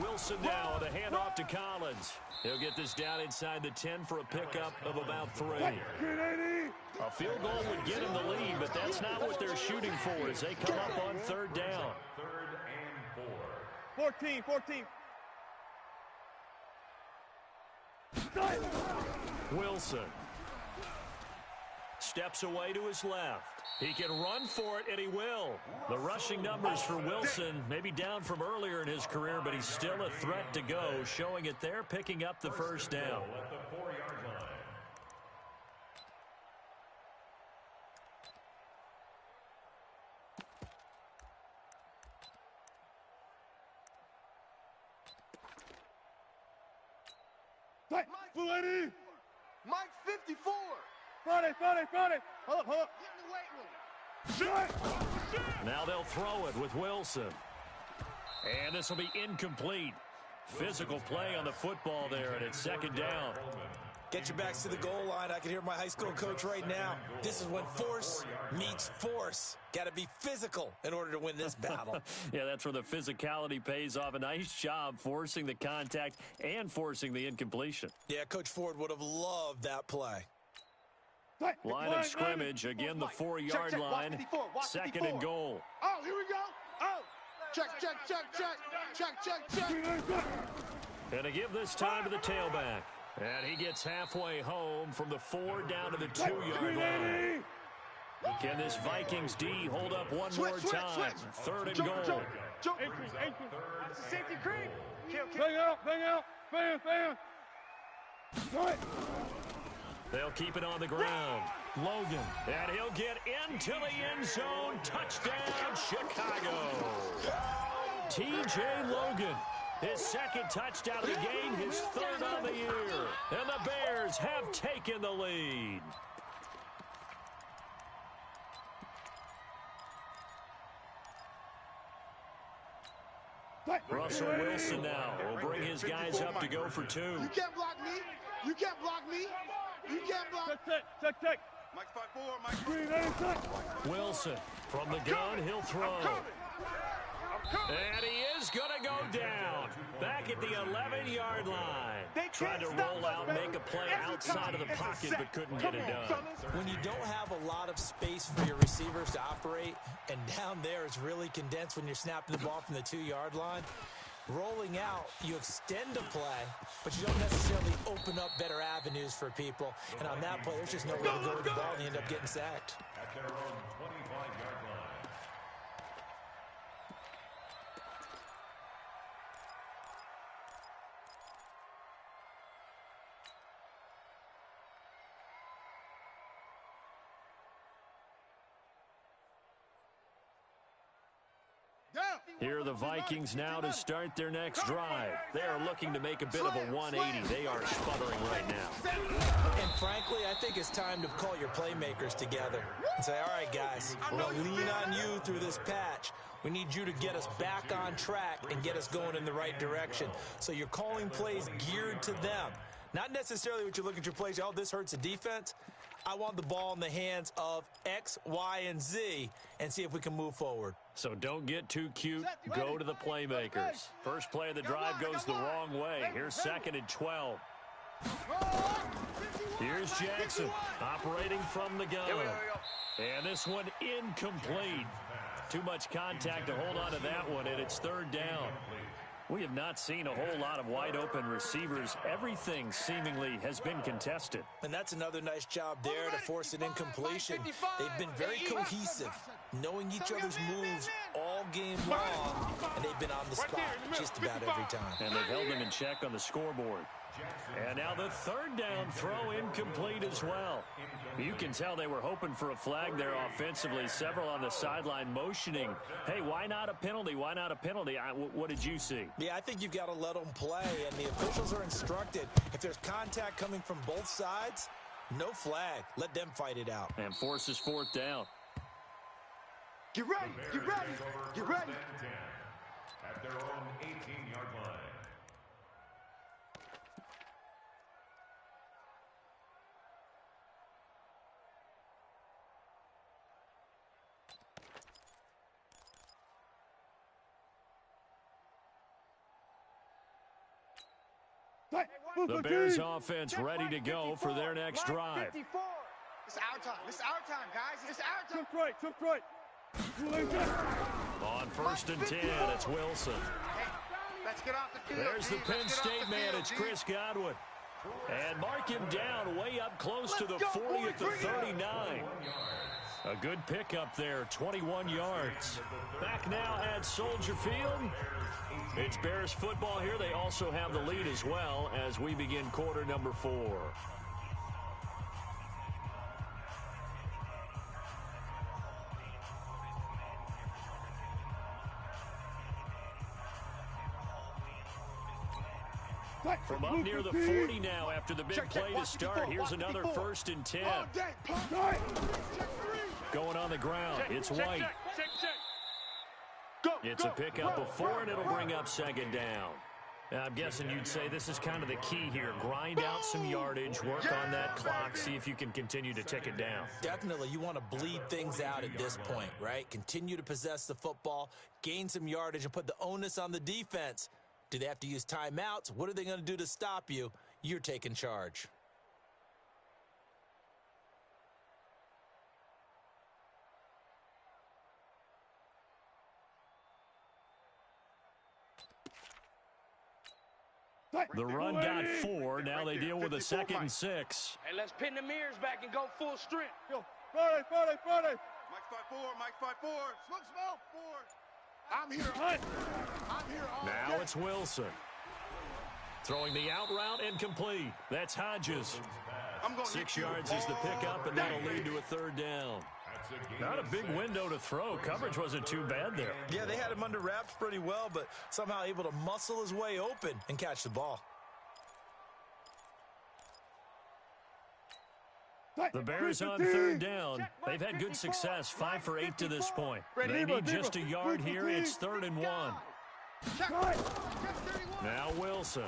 B: Wilson now on a handoff to Collins. He'll get this down inside the 10 for a pickup of about 3. A field goal would get him the lead, but that's not what they're shooting for as they come up on 3rd down.
G: 3rd and 4.
F: 14.
B: Wilson steps away to his left. He can run for it, and he will. The rushing numbers for Wilson may be down from earlier in his career, but he's still a threat to go, showing it there, picking up the 1st down.
G: At the 4-yard line.
C: Mike 54.
F: Friday. Hold up.
C: Get in the weight room.
B: Now they'll throw it with Wilson. And this will be incomplete. Physical play on the football there, and it's 2nd down.
D: Get your backs to the goal line. I can hear my high school coach right now. This is when force meets force. Got to be physical in order to win this battle.
B: Yeah, that's where the physicality pays off. A nice job forcing the contact and forcing the incompletion.
D: Yeah, Coach Ford would have loved that play.
B: Line of scrimmage, again the 4-yard line. 2nd and goal.
C: Oh, here we go. Oh, check.
B: And to give this time to the tailback. And he gets halfway home from the 4 down to the 2-yard line. Can this Vikings D hold up one more time? 3rd and goal.
C: That's the safety creep.
F: Bang out. Bam.
B: They'll keep it on the ground. Logan. And he'll get into the end zone. Touchdown, Chicago. T.J. Logan. His 2nd touchdown of the game, his 3rd on the year. And the Bears have taken the lead. Russell Wilson now will bring his guys up to go for 2.
C: You can't block me. You can't block.
F: Check.
C: Mike 54. Mike.
B: Wilson from the gun, he'll throw. And he is going to go down. Back at the 11-yard line. Tried to roll out, make a play outside of the pocket, but couldn't get it done.
D: When you don't have a lot of space for your receivers to operate, and down there it's really condensed when you're snapping the ball from the 2-yard line, rolling out, you extend the play, but you don't necessarily open up better avenues for people. And on that play, there's just no way to go with the ball, and you end up getting sacked.
G: At their own 25-yard line.
B: Here are the Vikings now to start their next drive. They are looking to make a bit of a 180. They are sputtering right now.
D: And frankly, I think it's time to call your playmakers together and say, all right, guys, we're going to lean on you through this patch. We need you to get us back on track and get us going in the right direction. So you're calling plays geared to them. Not necessarily what you look at your plays, oh, this hurts the defense. I want the ball in the hands of X, Y, and Z and see if we can move forward.
B: So don't get too cute. Go to the playmakers. First play of the drive goes the wrong way. Here's 2nd and 12. Here's Jackson operating from the gun. And this one incomplete. Too much contact to hold on to that one, and it's 3rd down. We have not seen a whole lot of wide-open receivers. Everything seemingly has been contested.
D: And that's another nice job there to force an incompletion. They've been very cohesive, knowing each other's moves all game long, and they've been on the spot just about every time.
B: And they've held them in check on the scoreboard. And now the third down throw incomplete as well. You can tell they were hoping for a flag there offensively. Several on the sideline motioning, hey, why not a penalty? Why not a penalty? What did you see?
D: Yeah, I think you've got to let them play, and the officials are instructed. If there's contact coming from both sides, no flag. Let them fight it out.
B: And forces fourth down.
C: Get ready, get ready, get ready.
G: At their own 18-yard line.
B: The Bears offense ready to go for their next drive.
C: It's our time. It's our time, guys. It's our time.
F: Took right.
B: On 1st and 10, it's Wilson.
C: Hey, let's get off the field.
B: There's the Penn State man. It's Chris Godwin. And mark him down way up close to the 40 at the 39. A good pickup there, 21 yards. Back now at Soldier Field. It's Bears football here. They also have the lead as well as we begin quarter number 4. From up near the 40 now after the big play to start. Here's another 1st and 10. Going on the ground, it's White. It's a pickup of 4, and it'll bring up 2nd down. I'm guessing you'd say this is kind of the key here. Grind out some yardage, work on that clock, see if you can continue to tick it down.
D: Definitely, you want to bleed things out at this point, right? Continue to possess the football, gain some yardage, and put the onus on the defense. Do they have to use timeouts? What are they going to do to stop you? You're taking charge.
B: The run got 4. Now they deal with a 2nd and 6.
F: Hey, let's pin the mirrors back and go full strength.
C: Friday. Mike 5-4. Smoke. 4. I'm here. All
B: Now
C: day.
B: it's Wilson. Throwing the out route incomplete. That's Hodges. 6 yards is the pickup, and that'll lead to a 3rd down. Not a big window to throw. Coverage wasn't too bad there.
D: Yeah, they had him under wraps pretty well, but somehow able to muscle his way open and catch the ball.
B: The Bears on 3rd down. They've had good success, 5 for 8 to this point. They need just a yard here. It's 3rd and 1. Now Wilson.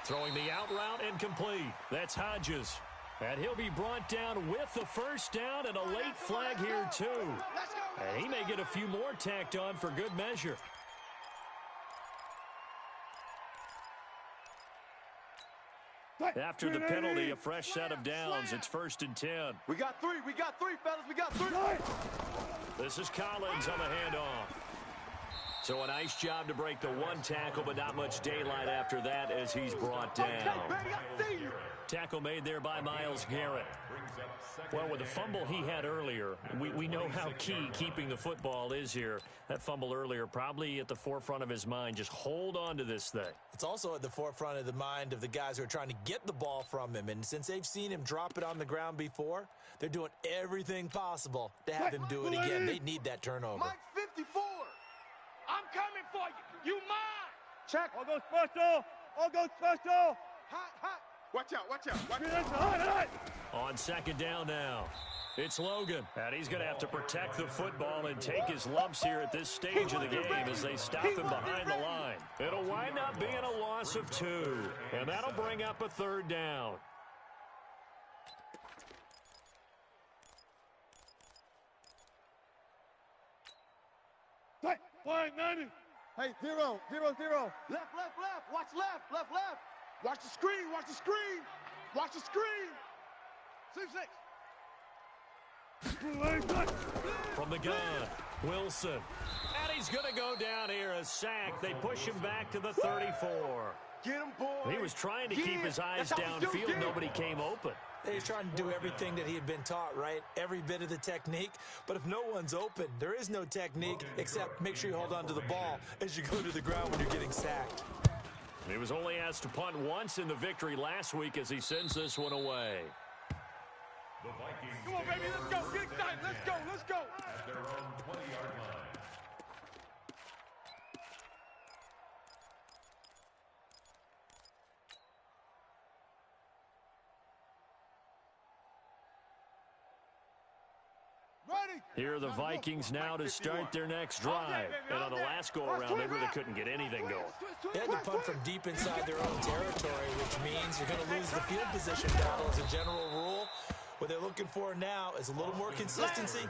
B: Throwing the out route incomplete. That's Hodges. And he'll be brought down with the 1st down and a late flag here too. And he may get a few more tacked on for good measure. After the penalty, a fresh set of downs. It's 1st and 10.
C: We got 3, fellas. We got 3.
B: This is Collins on the handoff. So a nice job to break the 1 tackle, but not much daylight after that as he's brought down. Tackle made there by Myles Garrett. Well, with the fumble he had earlier, we know how key keeping the football is here. That fumble earlier probably at the forefront of his mind. Just hold on to this thing.
D: It's also at the forefront of the mind of the guys who are trying to get the ball from him. And since they've seen him drop it on the ground before, they're doing everything possible to have him do it again. They need that turnover.
C: Mike 54.
F: I'm coming for you. You mine.
C: Check.
F: I'll go special.
C: Hot. Watch out.
F: Hot.
B: On 2nd down now, it's Logan. And he's going to have to protect the football and take his lumps here at this stage of the game as they stop him behind the line. It'll wind up being a loss of 2, and that'll bring up a 3rd down.
F: Flag 90.
C: Hey, 0. Left. Watch left. Watch the screen. Watch the screen. 6.
B: From the gun, Wilson. And he's going to go down here, a sack. They push him back to the 34.
C: Get him, boy.
B: He was trying to keep his eyes downfield. Nobody came open.
D: He's trying to do everything that he had been taught, right? Every bit of the technique. But if no one's open, there is no technique except make sure you hold on to the ball as you go to the ground when you're getting sacked.
B: He was only asked to punt once in the victory last week as he sends this one away.
G: The Vikings.
F: Come on, baby, let's go. Get excited. Let's go. Let's go.
G: At their own 20-yard line.
B: Here are the Vikings now to start their next drive. And on the last go-around, they really couldn't get anything going.
D: They had to punt from deep inside their own territory, which means you're going to lose the field position battle as a general rule. What they're looking for now is a little more consistency,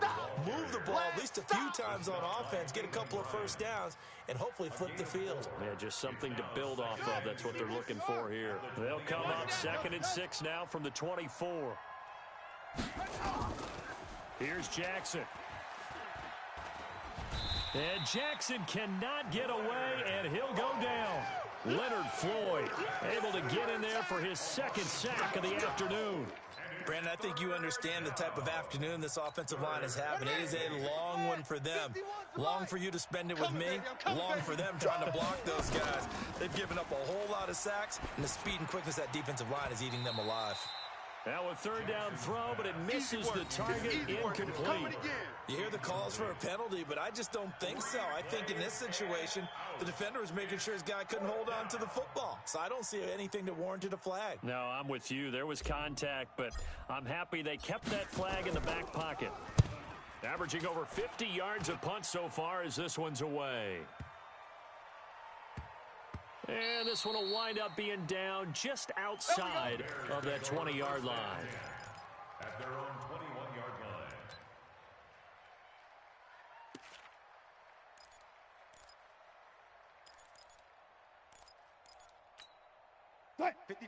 D: move the ball at least a few times on offense, get a couple of first downs, and hopefully flip the field.
B: Yeah, just something to build off of. That's what they're looking for here. They'll come up 2nd and 6 now from the 24. Here's Jackson. And Jackson cannot get away, and he'll go down. Leonard Floyd able to get in there for his 2nd sack of the afternoon.
D: Brandon, I think you understand the type of afternoon this offensive line is having. It is a long one for them. Long for you to spend it with me. Long for them trying to block those guys. They've given up a whole lot of sacks, and the speed and quickness of that defensive line is eating them alive.
B: Now a 3rd down throw, but it misses the target, incomplete.
D: You hear the calls for a penalty, but I just don't think so. I think in this situation, the defender was making sure his guy couldn't hold on to the football. So I don't see anything that warranted a flag.
B: No, I'm with you. There was contact, but I'm happy they kept that flag in the back pocket. Averaging over 50 yards a punt so far as this one's away. And this one will wind up being down just outside of that 20-yard line.
G: At their own 21-yard line.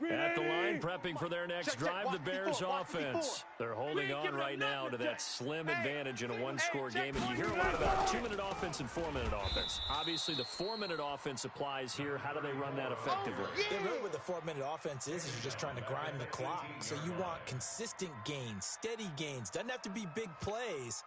B: At the line, prepping for their next drive, the Bears offense. They're holding on right now to that slim advantage in a one-score game. And you hear a lot about 2-minute offense and 4-minute offense. Obviously, the 4-minute offense applies here. How do they run that effectively?
D: Yeah, really what the 4-minute offense is you're just trying to grind the clock. So you want consistent gains, steady gains. Doesn't have to be big plays,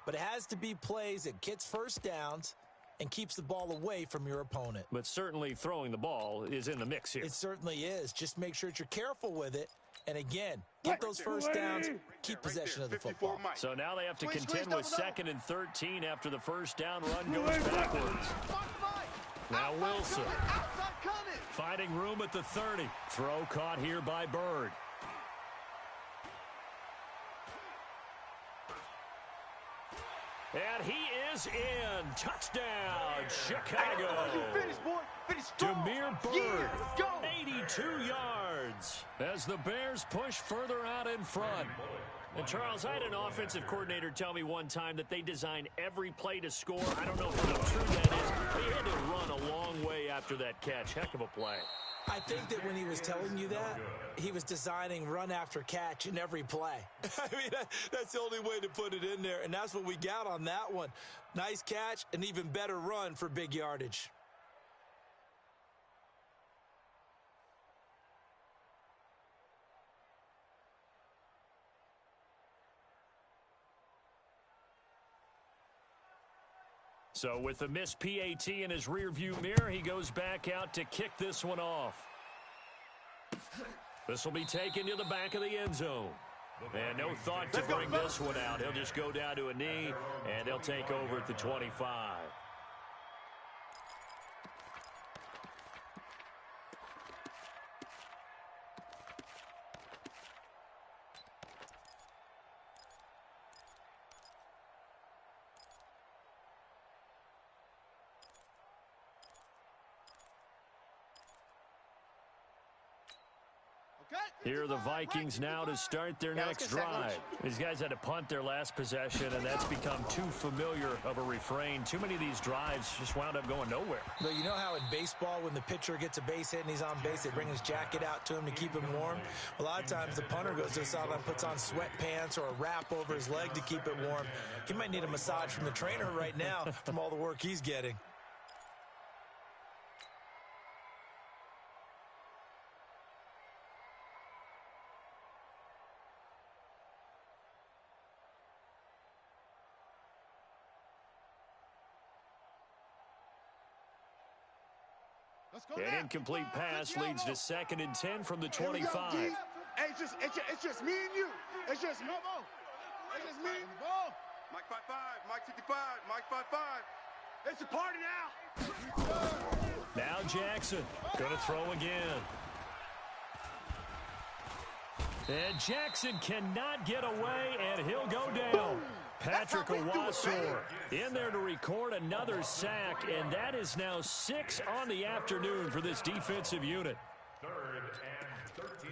D: but it has to be plays that gets first downs and keeps the ball away from your opponent.
B: But certainly throwing the ball is in the mix here.
D: It certainly is. Just make sure that you're careful with it. And again, get those first downs, keep possession of the football.
B: So now they have to contend with 2nd and 13 after the first down run goes backwards. Now Wilson finding room at the 30. Throw caught here by Bird. And he is in. Touchdown, Chicago. Demir Bird, 82 yards as the Bears push further out in front. And, Charles, I had an offensive coordinator tell me one time that they design every play to score. I don't know how true that is. They had to run a long way after that catch. Heck of a play.
D: I think that when he was telling you that, he was designing run after catch in every play. I mean, that's the only way to put it in there, and that's what we got on that one. Nice catch, an even better run for big yardage.
B: So with the missed PAT in his rearview mirror, he goes back out to kick this one off. This will be taken to the back of the end zone. And no thought to bring this one out. He'll just go down to a knee, and he'll take over at the 25. Here are the Vikings now to start their next drive. These guys had to punt their last possession, and that's become too familiar of a refrain. Too many of these drives just wound up going nowhere.
D: But you know how in baseball, when the pitcher gets a base hit and he's on base, they bring his jacket out to him to keep him warm? A lot of times the punter goes to the sideline, puts on sweatpants or a wrap over his leg to keep it warm. He might need a massage from the trainer right now from all the work he's getting.
B: An incomplete pass leads to 2nd and 10 from the 25.
C: Hey, it's just me and you. It's just me. It's just me.
F: Mike 5-5, Mike 55, Mike 5-5.
C: It's a party now.
B: Now Jackson going to throw again. And Jackson cannot get away, and he'll go down. Patrick Owasor in there to record another sack, and that is now 6 on the afternoon for this defensive unit.
G: 3rd and 13.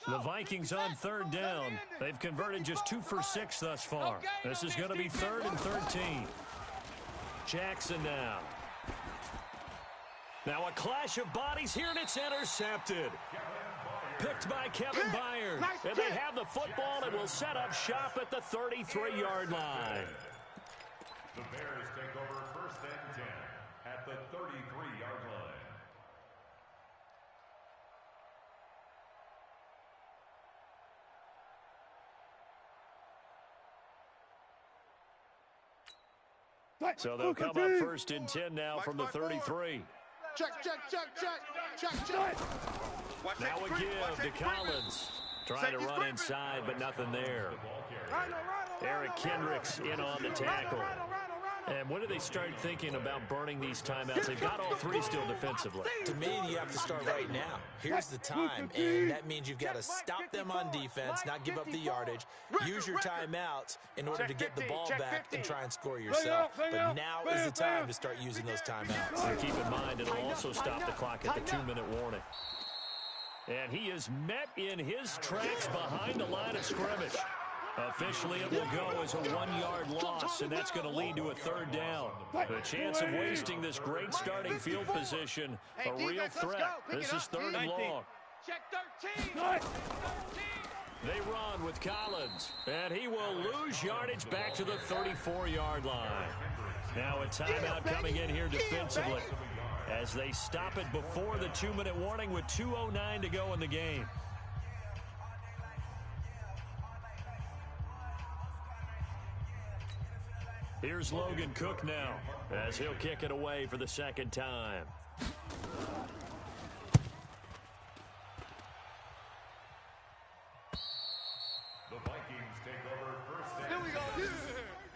B: The Vikings on 3rd down. They've converted just 2 for 6 thus far. This is going to be 3rd and 13. Jackson now. Now a clash of bodies here, and it's intercepted. Picked by Kevin Byard. And they have the football and will set up shop at the 33-yard line.
G: The Bears take over 1st and 10 at the 33-yard line.
B: So they'll come up 1st and 10 now from the 33.
C: Check.
B: Now a give to Collins. Trying to run inside, but nothing there. Eric Kendricks in on the tackle. And when do they start thinking about burning these timeouts? They've got all 3 still defensively.
D: To me, you have to start right now. Here's the time, and that means you've got to stop them on defense, not give up the yardage, use your timeouts in order to get the ball back and try and score yourself. But now is the time to start using those timeouts.
B: And keep in mind, it'll also stop the clock at the 2-minute warning. And he is met in his tracks behind the line of scrimmage. Officially, it will go as a 1-yard loss, and that's going to lead to a 3rd down. The chance of wasting this great starting field position, a real threat. This is 3rd and long.
F: Check 13.
B: They run with Collins, and he will lose yardage back to the 34-yard line. Now a timeout coming in here defensively as they stop it before the 2-minute warning with 2:09 to go in the game. Here's Logan Cook now as he'll kick it away for the 2nd time.
G: The Vikings take over 1st and 10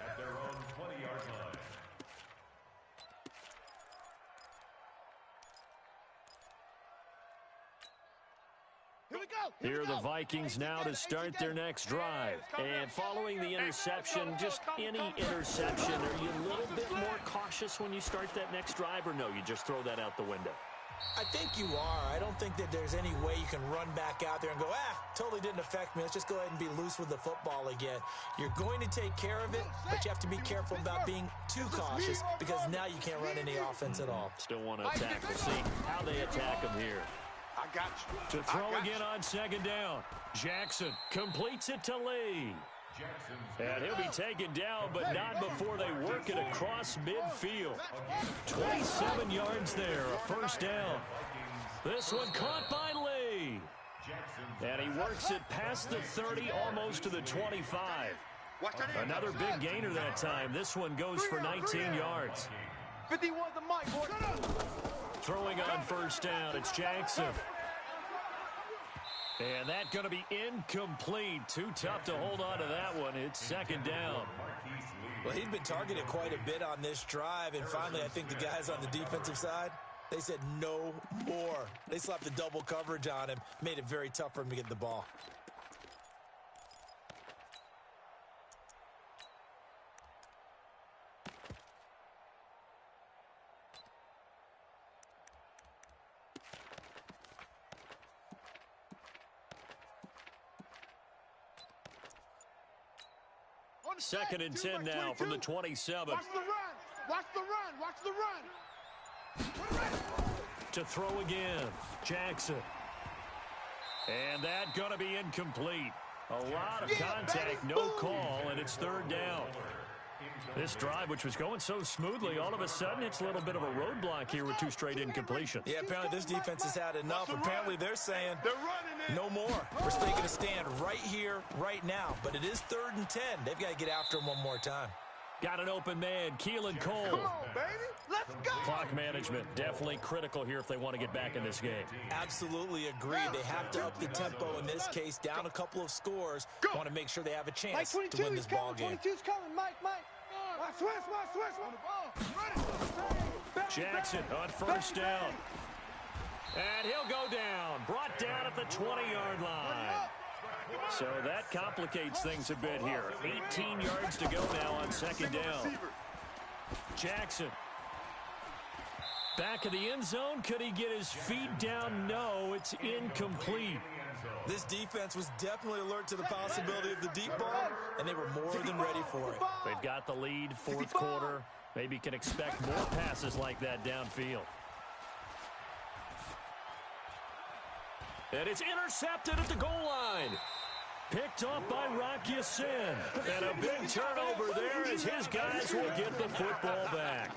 G: at their own 20-yard line.
B: Here are the Vikings now to start their next drive. And following the interception, just any interception, are you a little bit more cautious when you start that next drive, or no, you just throw that out the window?
D: I think you are. I don't think that there's any way you can run back out there and go, totally didn't affect me. Let's just go ahead and be loose with the football again. You're going to take care of it, but you have to be careful about being too cautious because now you can't run any offense at all.
B: Still want to attack. We'll see how they attack them here.
C: I got you.
B: To throw again on 2nd down. Jackson completes it to Lee. And he'll be taken down, but not before they work it across midfield. 27 yards there, a 1st down. This one caught by Lee. And he works it past the 30, almost to the 25. Another big gainer that time. This one goes for 19 yards.
C: 51 the mic, boy.
B: Throwing on 1st down, it's Jackson. And that's going to be incomplete. Too tough to hold on to that one. It's 2nd down.
D: Well, he'd been targeted quite a bit on this drive, and finally I think the guys on the defensive side, they said no more. They slapped the double coverage on him, made it very tough for him to get the ball.
B: Second and 10 now from the 27.
C: Watch the run. Watch the run. Watch the run.
B: To throw again, Jackson. And that going to be incomplete. A lot of contact, no call, and it's 3rd down. This drive, which was going so smoothly, all of a sudden it's a little bit of a roadblock here with 2 straight incompletions.
D: Yeah, apparently this defense has had enough. Apparently they're saying no more. We're taking a stand right here, right now. But it is 3rd and 10. They've got to get after him one more time.
B: Got an open man, Keelan Cole.
C: Come on, baby. Let's go.
B: Clock management, definitely critical here if they want to get back in this game.
D: Absolutely agree. They have to up the tempo in this case, down a couple of scores. Want to make sure they have a chance to win this ball game.
C: 22's coming, Mike. Switch. On the ball. Ready.
B: Jackson on first down. And he'll go down. Brought down at the 20-yard line. So that complicates things a bit here. 18 yards to go now on second down. Jackson. Back of the end zone. Could he get his feet down? No, it's incomplete.
D: This defense was definitely alert to the possibility of the deep ball, and they were more than ready for it.
B: They've got the lead, fourth quarter. Maybe can expect more passes like that downfield. And it's intercepted at the goal line. Picked off by Rocky Sin. And a big turnover there as his guys will get the football back.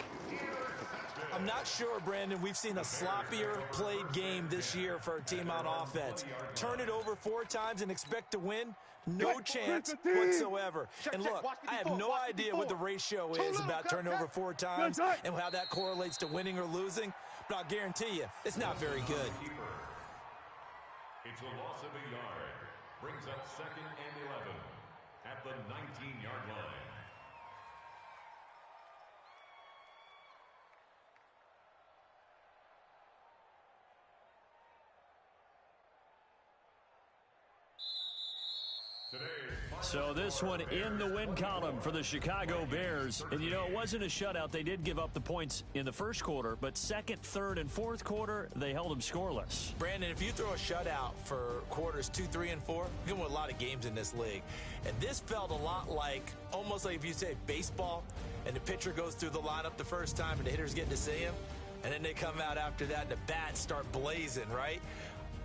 D: I'm not sure, Brandon, we've seen a sloppier played game this year for our team on offense. Turn it over 4 times and expect to win? No chance whatsoever. And look, I have no idea what the ratio is about turnover 4 times and how that correlates to winning or losing, but I'll guarantee you, it's not very good.
G: It's a loss of a yard. Brings up second and 11 at the 19-yard line.
B: So this one in the win column for the Chicago Bears. And, you know, it wasn't a shutout. They did give up the points in the first quarter, but second, third, and fourth quarter, they held them scoreless.
D: Brandon, if you throw a shutout for quarters 2, 3, and 4, you can win a lot of games in this league. And this felt a lot like, almost like if you say baseball, and the pitcher goes through the lineup the first time and the hitters get to see him, and then they come out after that and the bats start blazing, right?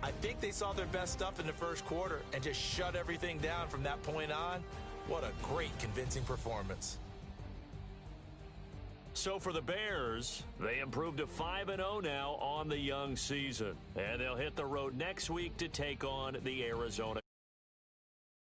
D: I think they saw their best stuff in the first quarter and just shut everything down from that point on. What a great, convincing performance.
B: So for the Bears, they improved to 5-0 now on the young season. And they'll hit the road next week to take on the Arizona